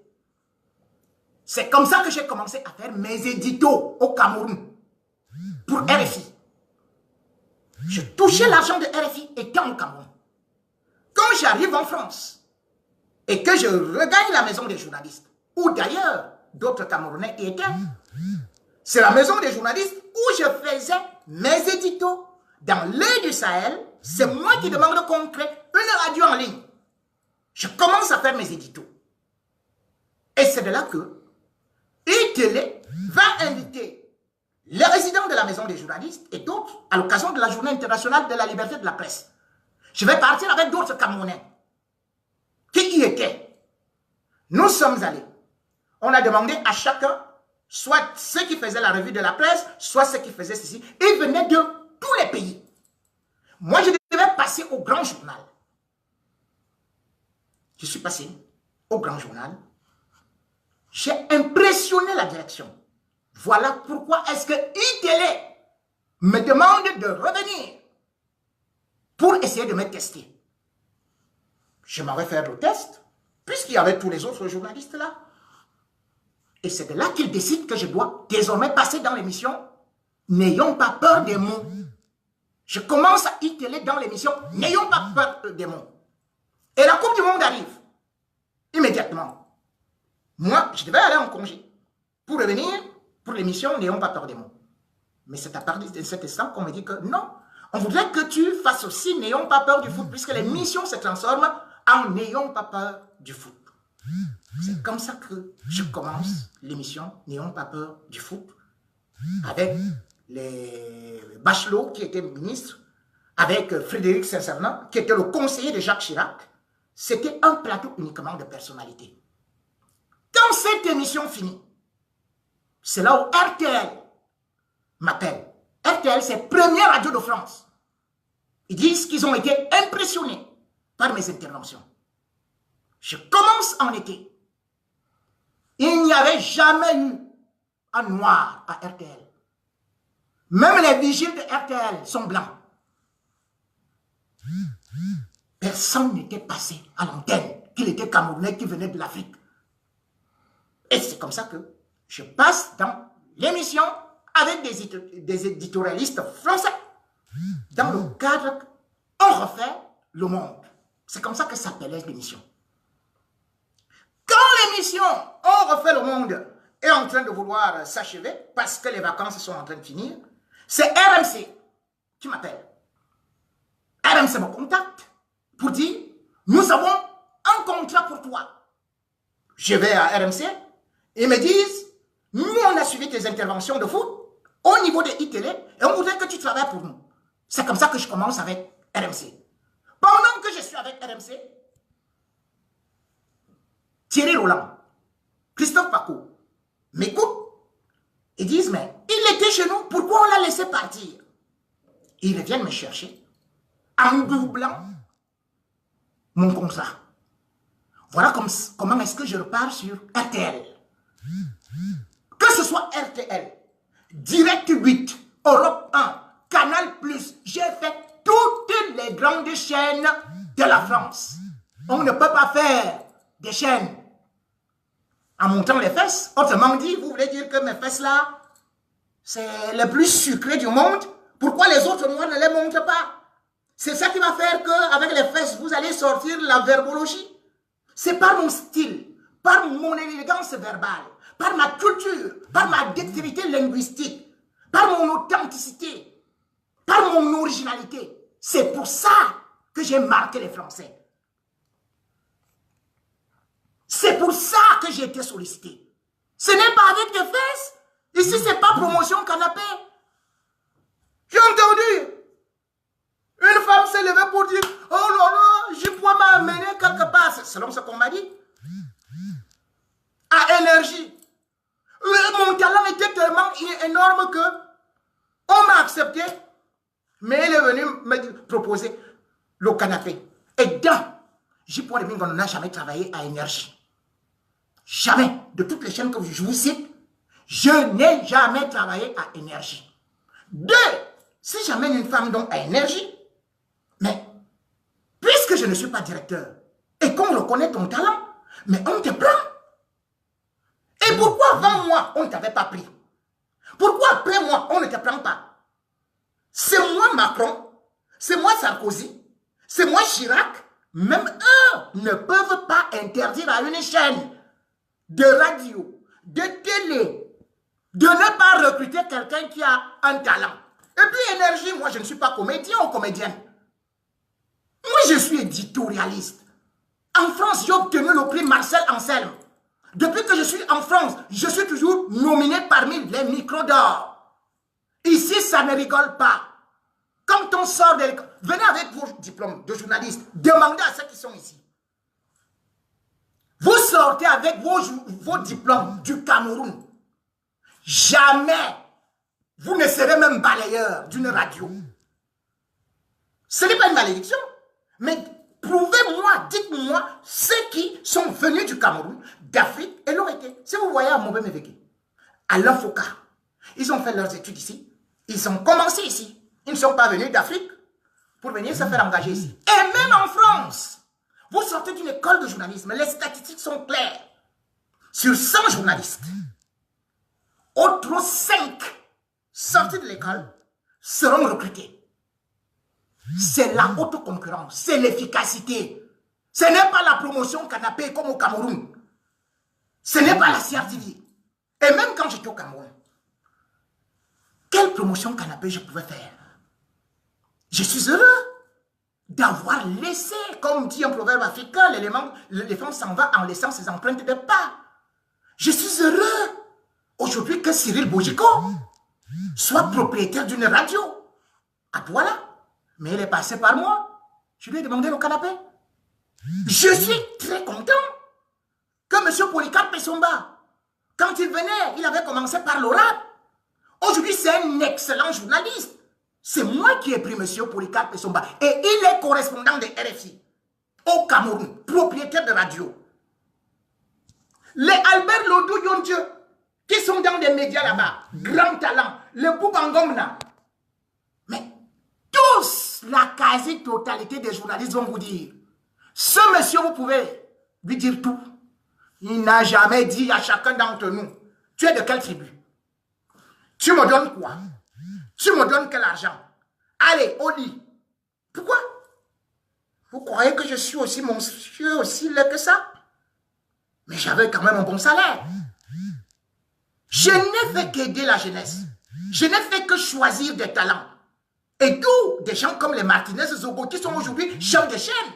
C'est comme ça que j'ai commencé à faire mes éditos au Cameroun pour RFI. Je touchais l'argent de RFI étant au Cameroun. Quand j'arrive en France et que je regagne la maison des journalistes, où d'ailleurs d'autres Camerounais y étaient, c'est la maison des journalistes où je faisais mes éditos. Dans l'œil du Sahel, c'est moi qui demande qu'on crée une radio en ligne. Je commence à faire mes éditos. Et c'est de là que ITélé va inviter les résidents de la maison des journalistes et d'autres à l'occasion de la journée internationale de la liberté de la presse. Je vais partir avec d'autres Camerounais qui y étaient. Nous sommes allés. On a demandé à chacun, soit ceux qui faisaient la revue de la presse, soit ceux qui faisaient ceci. Ils venaient de tous les pays. Moi, je devais passer au grand journal. Je suis passé au grand journal. J'ai impressionné la direction. Voilà pourquoi est-ce que ITélé me demande de revenir pour essayer de me tester. Je m'en vais faire le test, puisqu'il y avait tous les autres journalistes là. Et c'est de là qu'ils décident que je dois désormais passer dans l'émission « N'ayons pas peur des mots ». Je commence à ITélé dans l'émission « N'ayons pas peur des mots ». Et la Coupe du Monde arrive. Immédiatement. Moi, je devais aller en congé pour revenir pour l'émission « N'ayons pas peur des mots ». Mais c'est à partir de cet instant qu'on me dit que non, on voudrait que tu fasses aussi « N'ayons pas peur du foot » puisque l'émission se transforme en « N'ayons pas peur du foot ». C'est comme ça que je commence l'émission « N'ayons pas peur du foot » avec les Bachelot qui était ministre, avec Frédéric Saint-Sernin qui était le conseiller de Jacques Chirac. C'était un plateau uniquement de personnalités. Quand cette émission finit, c'est là où RTL m'appelle. RTL, c'est première radio de France. Ils disent qu'ils ont été impressionnés par mes interventions. Je commence en été. Il n'y avait jamais eu un noir à RTL. Même les vigiles de RTL sont blancs. Personne n'était passé à l'antenne qu'il était Camerounais qui venait de l'Afrique. Et c'est comme ça que je passe dans l'émission avec des éditorialistes français. Dans le cadre, on refait le monde. C'est comme ça que s'appelait l'émission. Quand l'émission On refait le monde est en train de vouloir s'achever, parce que les vacances sont en train de finir, c'est RMC qui m'appelle. RMC me contacte pour dire, nous avons un contrat pour toi. Je vais à RMC, ils me disent, nous on a suivi tes interventions de foot au niveau de ITélé et on voudrait que tu travailles pour nous. C'est comme ça que je commence avec RMC. Pendant que je suis avec RMC, Thierry Roland, Christophe Paco m'écoutent et disent, mais il était chez nous, pourquoi on l'a laissé partir? Ils reviennent me chercher en doublant mon contrat. Voilà comment est-ce que je repars sur RTL. Que ce soit RTL, Direct 8, Europe 1, Canal+, j'ai fait toutes les grandes chaînes de la France. On ne peut pas faire des chaînes en montant les fesses. Autrement dit, vous voulez dire que mes fesses là, c'est le plus sucré du monde? Pourquoi les autres noirs ne les montrent pas? C'est ça qui va faire qu'avec les fesses, vous allez sortir la verbologie. C'est par mon style, par mon élégance verbale, par ma culture, par ma dextérité linguistique, par mon authenticité, par mon originalité. C'est pour ça que j'ai marqué les Français. C'est pour ça que j'ai été sollicité. Ce n'est pas avec des fesses. Ici, ce n'est pas promotion canapé. J'ai entendu une femme s'est levée pour dire, oh là là, je pourrais m'amener quelque part. Selon ce qu'on m'a dit. À énergie. Mon talent était tellement énorme que on m'a accepté. Mais elle est venue me proposer le canapé. Et dans J.P. on n'a jamais travaillé à énergie. Jamais. De toutes les chaînes que je vous cite, je n'ai jamais travaillé à énergie. Deux, si j'amène une femme donc à énergie, mais puisque je ne suis pas directeur et qu'on reconnaît ton talent, mais on te prend. Et pourquoi avant moi, on ne t'avait pas pris? Pourquoi après moi, on ne te prend pas? C'est moi Macron, c'est moi Sarkozy, c'est moi Chirac. Même eux ne peuvent pas interdire à une chaîne de radio, de télé, de ne pas recruter quelqu'un qui a un talent. Et puis énergie, moi je ne suis pas comédien ou comédienne. Moi je suis éditorialiste. En France, j'ai obtenu le prix Marcel Anselme. Depuis que je suis en France, je suis toujours nominé parmi les micros d'or. Ici, ça ne rigole pas. Quand on sort de l'école, venez avec vos diplômes de journaliste, demandez à ceux qui sont ici. Vous sortez avec vos diplômes du Cameroun. Jamais vous ne serez même balayeur d'une radio. Ce n'est pas une malédiction, mais prouvez-moi, dites-moi ceux qui sont venus du Cameroun, d'Afrique et l'ont été. Si vous voyez à Maubé-Mévéké, à l'Infoca, ils ont fait leurs études ici, ils ont commencé ici. Ils ne sont pas venus d'Afrique pour venir se faire engager ici. Et même en France, vous sortez d'une école de journalisme, les statistiques sont claires. Sur 100 journalistes, autres 5 sortis de l'école seront recrutés. C'est la haute concurrence, c'est l'efficacité. Ce n'est pas la promotion canapé comme au Cameroun. Ce n'est pas la CRTV. Et même quand j'étais au Cameroun, quelle promotion canapé je pouvais faire? Je suis heureux d'avoir laissé, comme dit un proverbe africain, l'éléphant s'en va en laissant ses empreintes de pas. Je suis heureux aujourd'hui que Cyril Bojiko soit propriétaire d'une radio à Douala. Mais il est passé par moi. Je lui ai demandé le canapé. Je suis très content que M. Polycarpe Pessomba, quand il venait, il avait commencé par le rap. Aujourd'hui, c'est un excellent journaliste. C'est moi qui ai pris M. Polycarpe Pessomba. Et il est correspondant de RFI au Cameroun, propriétaire de radio. Les Albert Lodou Yondieu, qui sont dans des médias là-bas, grand talent, le Boubangomna. Mais tous, la quasi-totalité des journalistes vont vous dire, ce monsieur, vous pouvez lui dire tout. Il n'a jamais dit à chacun d'entre nous, tu es de quelle tribu? Tu me donnes quoi? Tu me donnes quel argent? Allez, au lit. Pourquoi? Vous croyez que je suis aussi monstrueux, aussi laid que ça? Mais j'avais quand même un bon salaire. Je n'ai fait qu'aider la jeunesse. Je n'ai fait que choisir des talents. Et d'où des gens comme les Martinez Zogo qui sont aujourd'hui chefs de chaîne.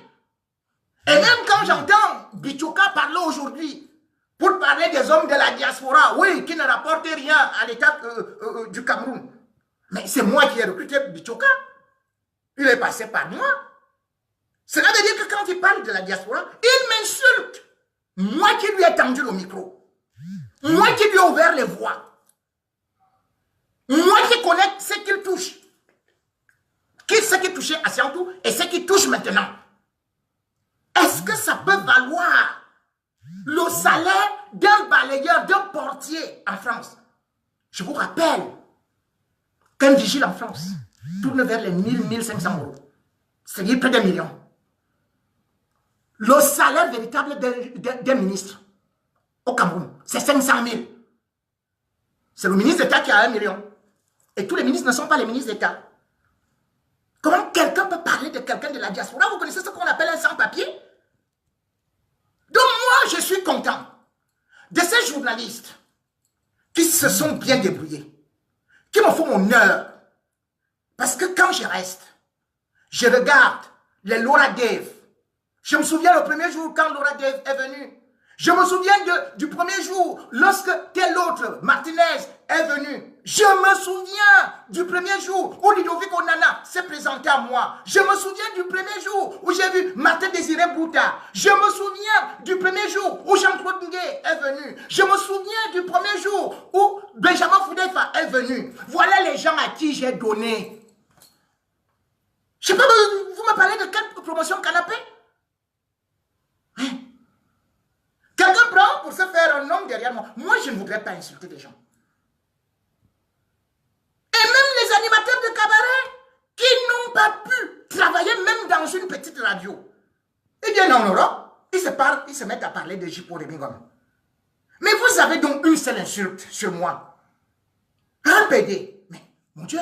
Et même quand j'entends Bichouka parler aujourd'hui pour parler des hommes de la diaspora, oui, qui ne rapportent rien à l'État du Cameroun. Mais c'est moi qui ai recruté Bichouka. Il est passé par moi. Cela veut dire que quand il parle de la diaspora, il m'insulte. Moi qui lui ai tendu le micro. Moi qui lui ai ouvert les voies. Moi qui connais ce qu'il touche. Ce qui touchait à Siantou et ce qui touche maintenant. Est-ce que ça peut valoir le salaire d'un balayeur, d'un portier en France? Je vous rappelle qu'un vigile en France tourne vers les 1000-1500 euros. C'est-à-dire près d'un million. Le salaire véritable d'un ministre au Cameroun, c'est 500 000. C'est le ministre d'État qui a 1 million. Et tous les ministres ne sont pas les ministres d'État. Comment quelqu'un peut parler de quelqu'un de la diaspora? Vous connaissez ce qu'on appelle un sans-papier? Donc moi, je suis content de ces journalistes qui se sont bien débrouillés, qui me font honneur. Parce que quand je reste, je regarde les Laura Dave. Je me souviens le premier jour quand Laura Dave est venue. Je me souviens du premier jour lorsque tel autre, Martinez, est venu. Je me souviens du premier jour où Ludovic Onana s'est présenté à moi. Je me souviens du premier jour où j'ai vu Martin Désiré Bouta. Je me souviens du premier jour où Jean-Claude Ngué est venu. Je me souviens du premier jour où Benjamin Foudefa est venu. Voilà les gens à qui j'ai donné. Je sais pas, vous me parlez de quelle promotion canapé? Hein? Quelqu'un prend pour se faire un nom derrière moi. Moi, je ne voudrais pas insulter des gens. Et même les animateurs de cabaret qui n'ont pas pu travailler même dans une petite radio. Ils viennent en Europe, ils se mettent à parler de Jipo de Bingom. Mais vous avez donc une seule insulte sur moi. Un PD. Mais, mon Dieu,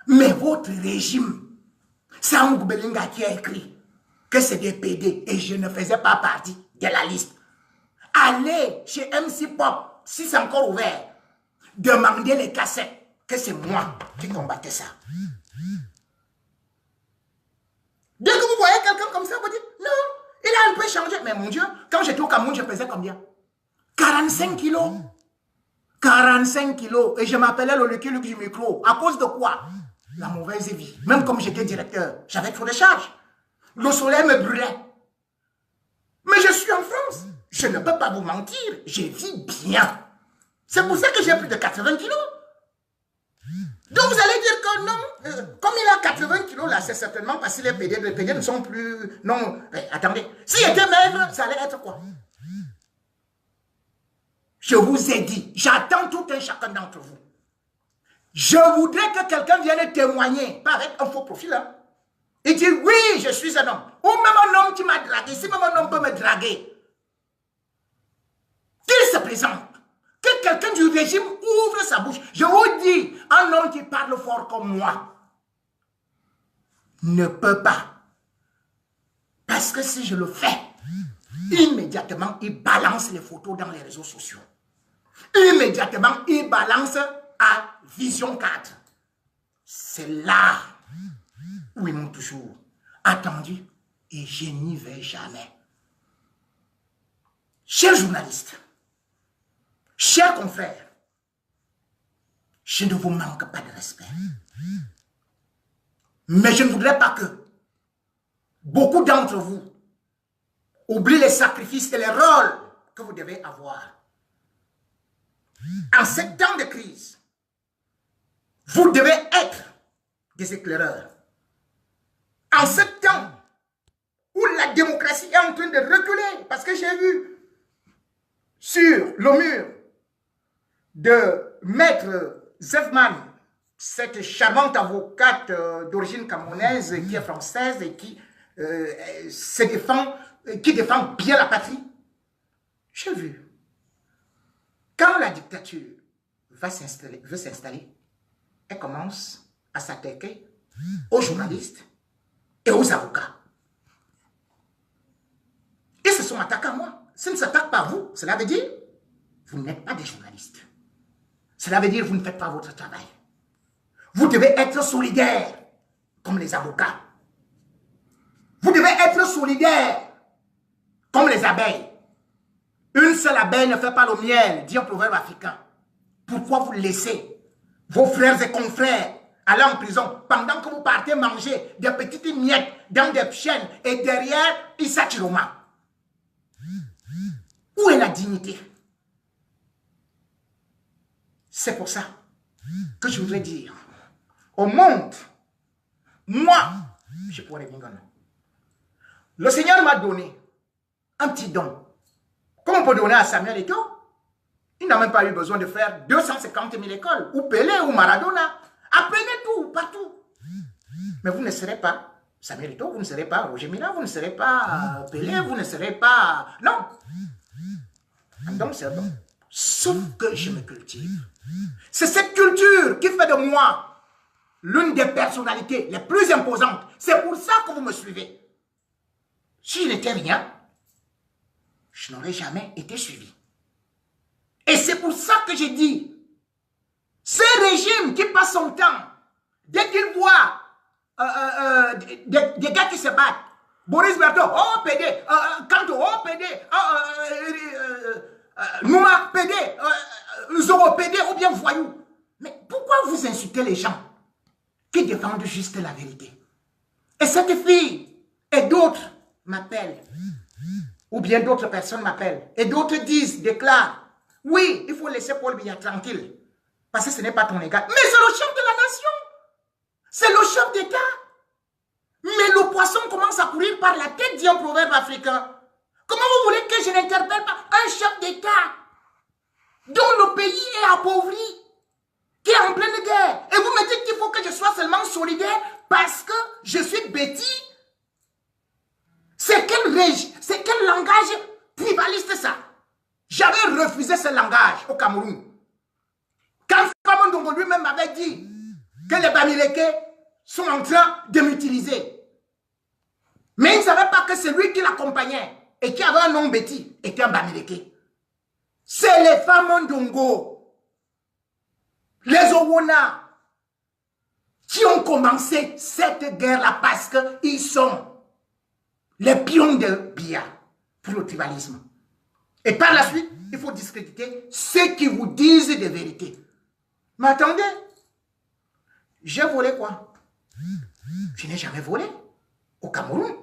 mais votre régime, c'est Amouk Belinga qui a écrit que c'est des PD et je ne faisais pas partie de la liste. Allez chez MC Pop, si c'est encore ouvert, demandez les cassettes, que c'est moi qui combattais ça. Dès que vous voyez quelqu'un comme ça, vous dites, non, il a un peu changé. Mais mon Dieu, quand j'étais au Cameroun, je pesais combien? 45 kilos. 45 kilos. Et je m'appelais le Lucky Luke du micro. À cause de quoi? La mauvaise vie. Même comme j'étais directeur, j'avais trop de charges. Le soleil me brûlait. Mais je suis en France. Je ne peux pas vous mentir. Je vis bien. C'est pour ça que j'ai plus de 80 kilos. Donc vous allez dire que non, comme il a 80 kilos là, c'est certainement parce que les PD ne sont plus... Non, attendez, s'il était maigre, ça allait être quoi? Je vous ai dit, j'attends tout un chacun d'entre vous. Je voudrais que quelqu'un vienne témoigner, pas avec un faux profil, hein. Il dit, oui, je suis un homme. Ou même un homme qui m'a dragué, si même un homme peut me draguer, qu'il se présente. Que quelqu'un du régime ouvre sa bouche. Je vous dis, un homme qui parle fort comme moi ne peut pas. Parce que si je le fais, immédiatement, il balance les photos dans les réseaux sociaux. Immédiatement, il balance à Vision 4. C'est là où ils m'ont toujours attendu et je n'y vais jamais. Chers journalistes, chers confrères, je ne vous manque pas de respect. Mais je ne voudrais pas que beaucoup d'entre vous oublient les sacrifices et les rôles que vous devez avoir. En ce temps de crise, vous devez être des éclaireurs. En ce temps où la démocratie est en train de reculer, parce que j'ai vu sur le mur de Maître Zefman, cette charmante avocate d'origine camerounaise qui est française et qui défend bien la patrie. J'ai vu, quand la dictature veut s'installer, elle commence à s'attaquer aux journalistes et aux avocats. Ils se sont attaqués à moi. S'ils ne s'attaquent pas à vous, cela veut dire vous n'êtes pas des journalistes. Cela veut dire que vous ne faites pas votre travail. Vous devez être solidaires comme les avocats. Vous devez être solidaires comme les abeilles. Une seule abeille ne fait pas le miel, dit un proverbe africain. Pourquoi vous laissez vos frères et confrères aller en prison pendant que vous partez manger des petites miettes dans des chaînes et derrière Issa Chiroma? Où est la dignité? C'est pour ça que je voudrais dire au monde, moi, je pourrais bien gagner. Le Seigneur m'a donné un petit don. Comme on peut donner à Samuel Eto'o, il n'a même pas eu besoin de faire 250 000 écoles, ou Pelé, ou Maradona. Apprenez tout, partout. Mais vous ne serez pas Samuel Eto'o, vous ne serez pas Roger Mila, vous ne serez pas Pelé, vous ne serez pas... Non. Donc c'est bon. Sauf que je me cultive. C'est cette culture qui fait de moi l'une des personnalités les plus imposantes. C'est pour ça que vous me suivez. Si je n'étais rien, je n'aurais jamais été suivi. Et c'est pour ça que j'ai dit, ce régime qui passe son temps, dès qu'il voit des gars qui se battent, Boris Berthaud, oh PD, Kanto, oh PD, Nouma PD, Zoro PD ou bien voyou. Mais pourquoi vous insultez les gens qui défendent juste la vérité? Et cette fille et d'autres m'appellent, ou bien d'autres personnes m'appellent, et d'autres disent, déclarent, oui, il faut laisser Paul Biya tranquille, parce que ce n'est pas ton égal. Mais c'est le chef de la nation, c'est le chef d'État. Mais le poisson commence à courir par la tête, dit un proverbe africain. Comment vous voulez que je n'interpelle pas un chef d'État dont le pays est appauvri, qui est en pleine guerre? Et vous me dites qu'il faut que je sois seulement solidaire parce que je suis Betty? C'est quel langage tribaliste ça? J'avais refusé ce langage au Cameroun. Quand Famon Dongo lui-même m'avait dit que les Bamileke sont en train de m'utiliser. Mais il ne savait pas que celui qui l'accompagnait et qui avait un nom Betty était un Bamileke. C'est les Famon Dongo, les Owona, qui ont commencé cette guerre-là parce qu'ils sont les pions de Biya pour le tribalisme. Et par la suite, il faut discréditer ceux qui vous disent des vérités. Mais attendez, j'ai volé quoi? Je n'ai jamais volé au Cameroun.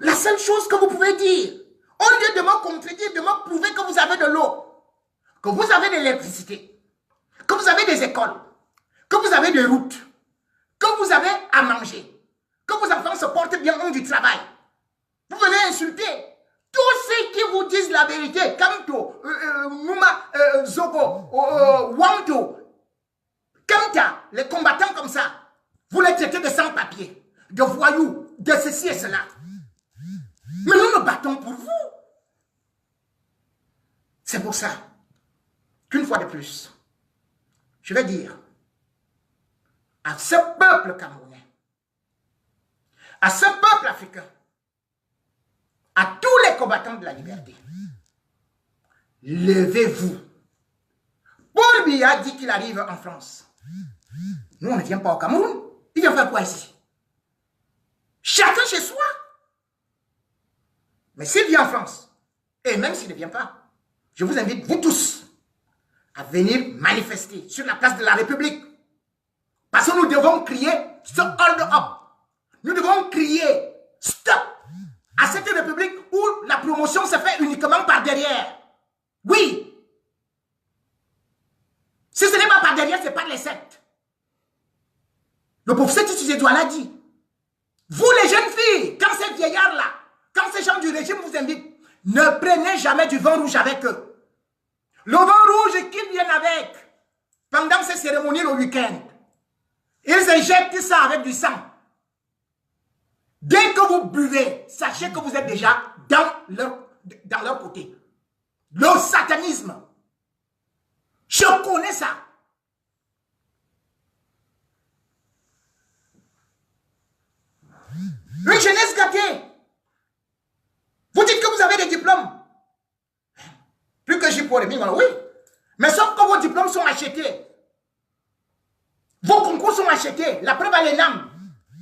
La seule chose que vous pouvez dire, au lieu de me contredire, de me prouver que vous avez de l'eau, que vous avez de l'électricité, que vous avez des écoles, que vous avez des routes, que vous avez à manger, que vos enfants se portent bien, ont du travail, vous venez insulter tous ceux qui vous disent la vérité. Kanto, Mouma, Zogo, Wanto, Kanta, les combattants comme ça, vous les traitez de sans-papiers, de voyous, de ceci et cela. Mais nous nous battons pour vous. C'est pour ça qu'une fois de plus, je vais dire à ce peuple camerounais, à ce peuple africain, à tous les combattants de la liberté, levez-vous. Paul Biya dit qu'il arrive en France. Nous, on ne vient pas au Cameroun. Il vient faire quoi ici? Chacun chez soi. Mais s'il vient en France, et même s'il ne vient pas, je vous invite, vous tous, à venir manifester sur la place de la République. Parce que nous devons crier ce hold up. Nous devons crier stop à cette République où la promotion se fait uniquement par derrière. Oui. Si ce n'est pas par derrière, ce n'est pas les sectes. Le prophète Tizédoua l'a dit. Vous les jeunes filles, quand ces vieillards-là, quand ces gens du régime vous invitent, ne prenez jamais du vin rouge avec eux. Le vin rouge qu'ils viennent avec, pendant ces cérémonies le week-end, ils injectent ça avec du sang. Dès que vous buvez, sachez que vous êtes déjà dans leur côté. Le satanisme. Je connais ça. Une jeunesse gâtée. Vous dites que vous avez des diplômes. Plus que j'y pourrais bien, oui. Mais sauf que vos diplômes sont achetés. Vos concours sont achetés. La preuve à l'ENAM.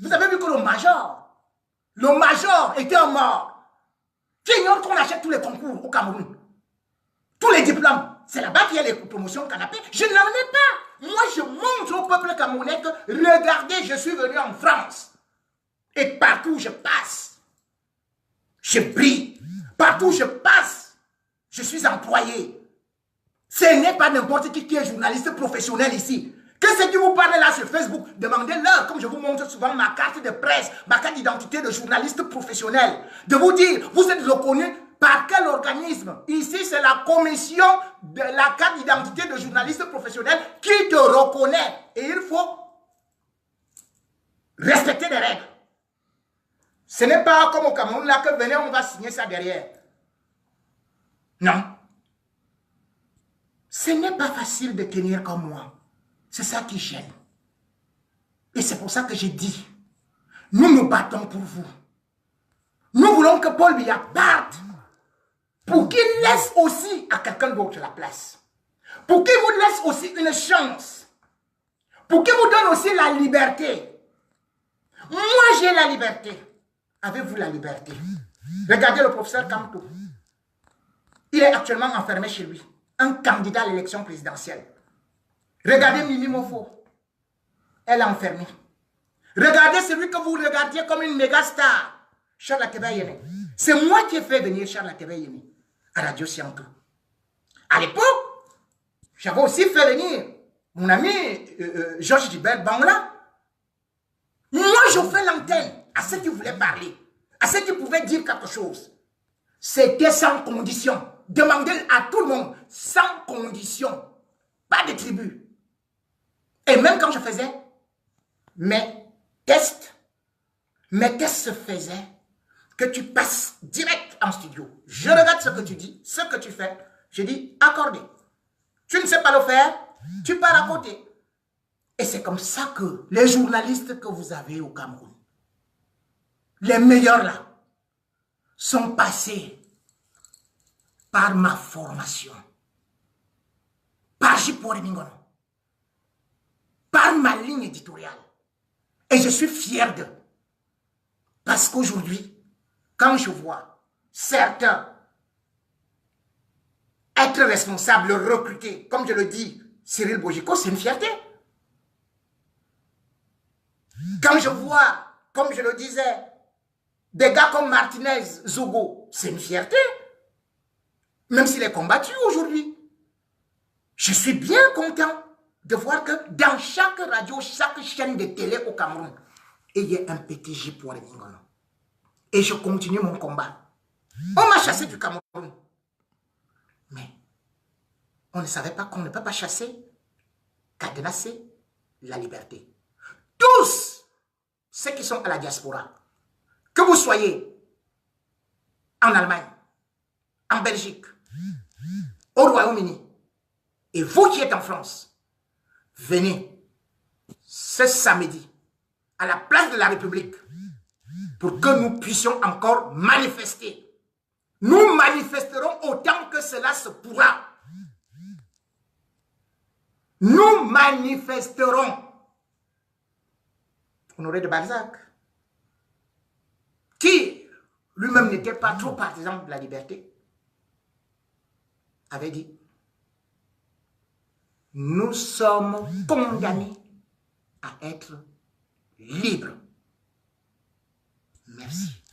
Vous avez vu que le major était un mort. Qui ignore qu'on achète tous les concours au Cameroun? Tous les diplômes. C'est là-bas qu'il y a les promotions canapé. Je n'en ai pas. Moi, je montre au peuple camerounais que, regardez, je suis venu en France. Et partout où je passe, je brille. Partout où je passe, je suis employé. Ce n'est pas n'importe qui est journaliste professionnel ici. Que ce qui vous parle là sur Facebook, demandez-leur, comme je vous montre souvent ma carte de presse, ma carte d'identité de journaliste professionnel, de vous dire, vous êtes reconnu par quel organisme? Ici, c'est la commission de la carte d'identité de journaliste professionnel qui te reconnaît. Et il faut respecter les règles. Ce n'est pas comme au Cameroun là que venez, on va signer ça derrière. Non. Ce n'est pas facile de tenir comme moi. C'est ça qui gêne. Et c'est pour ça que j'ai dit, nous nous battons pour vous. Nous voulons que Paul Biya parte pour qu'il laisse aussi à quelqu'un d'autre la place. Pour qu'il vous laisse aussi une chance. Pour qu'il vous donne aussi la liberté. Moi, j'ai la liberté. Avez-vous la liberté? Regardez le professeur Kamto. Il est actuellement enfermé chez lui. Un candidat à l'élection présidentielle. Regardez Mimi Mofo. Elle est enfermée. Regardez celui que vous regardiez comme une méga star. Charles Akeba Yémé. C'est moi qui ai fait venir Charles Akeba Yémé à Radio Sianto. À l'époque, j'avais aussi fait venir mon ami Georges Gilbert Bangla. Moi, j'offrais l'antenne à ceux qui voulaient parler, à ceux qui pouvaient dire quelque chose. C'était sans condition. Demandez à tout le monde, sans condition. Pas de tribu. Et même quand je faisais mes tests se faisaient que tu passes direct en studio. Je regarde ce que tu dis, ce que tu fais. Je dis, accordé. Tu ne sais pas le faire, tu pars à côté. Et c'est comme ça que les journalistes que vous avez au Cameroun, les meilleurs là, sont passés par ma formation, par Jipore Mingono, par ma ligne éditoriale. Et je suis fier d'eux. Parce qu'aujourd'hui, quand je vois certains être responsables, recrutés, comme je le dis, Cyril Bojiko, c'est une fierté. Quand je vois, comme je le disais, des gars comme Martinez, Zogo, c'est une fierté. Même s'il est combattu aujourd'hui. Je suis bien content de voir que dans chaque radio, chaque chaîne de télé au Cameroun, il y a un petit J pour les Mingono. Et je continue mon combat. On m'a chassé du Cameroun. Mais on ne savait pas qu'on ne peut pas chasser, cadenasser la liberté. Tous ceux qui sont à la diaspora, que vous soyez en Allemagne, en Belgique, au Royaume-Uni, et vous qui êtes en France, venez ce samedi à la place de la République pour que nous puissions encore manifester. Nous manifesterons autant que cela se pourra. Nous manifesterons. Honoré de Balzac, qui lui-même n'était pas trop partisan de la liberté, avait dit, nous sommes condamnés à être libres. Merci.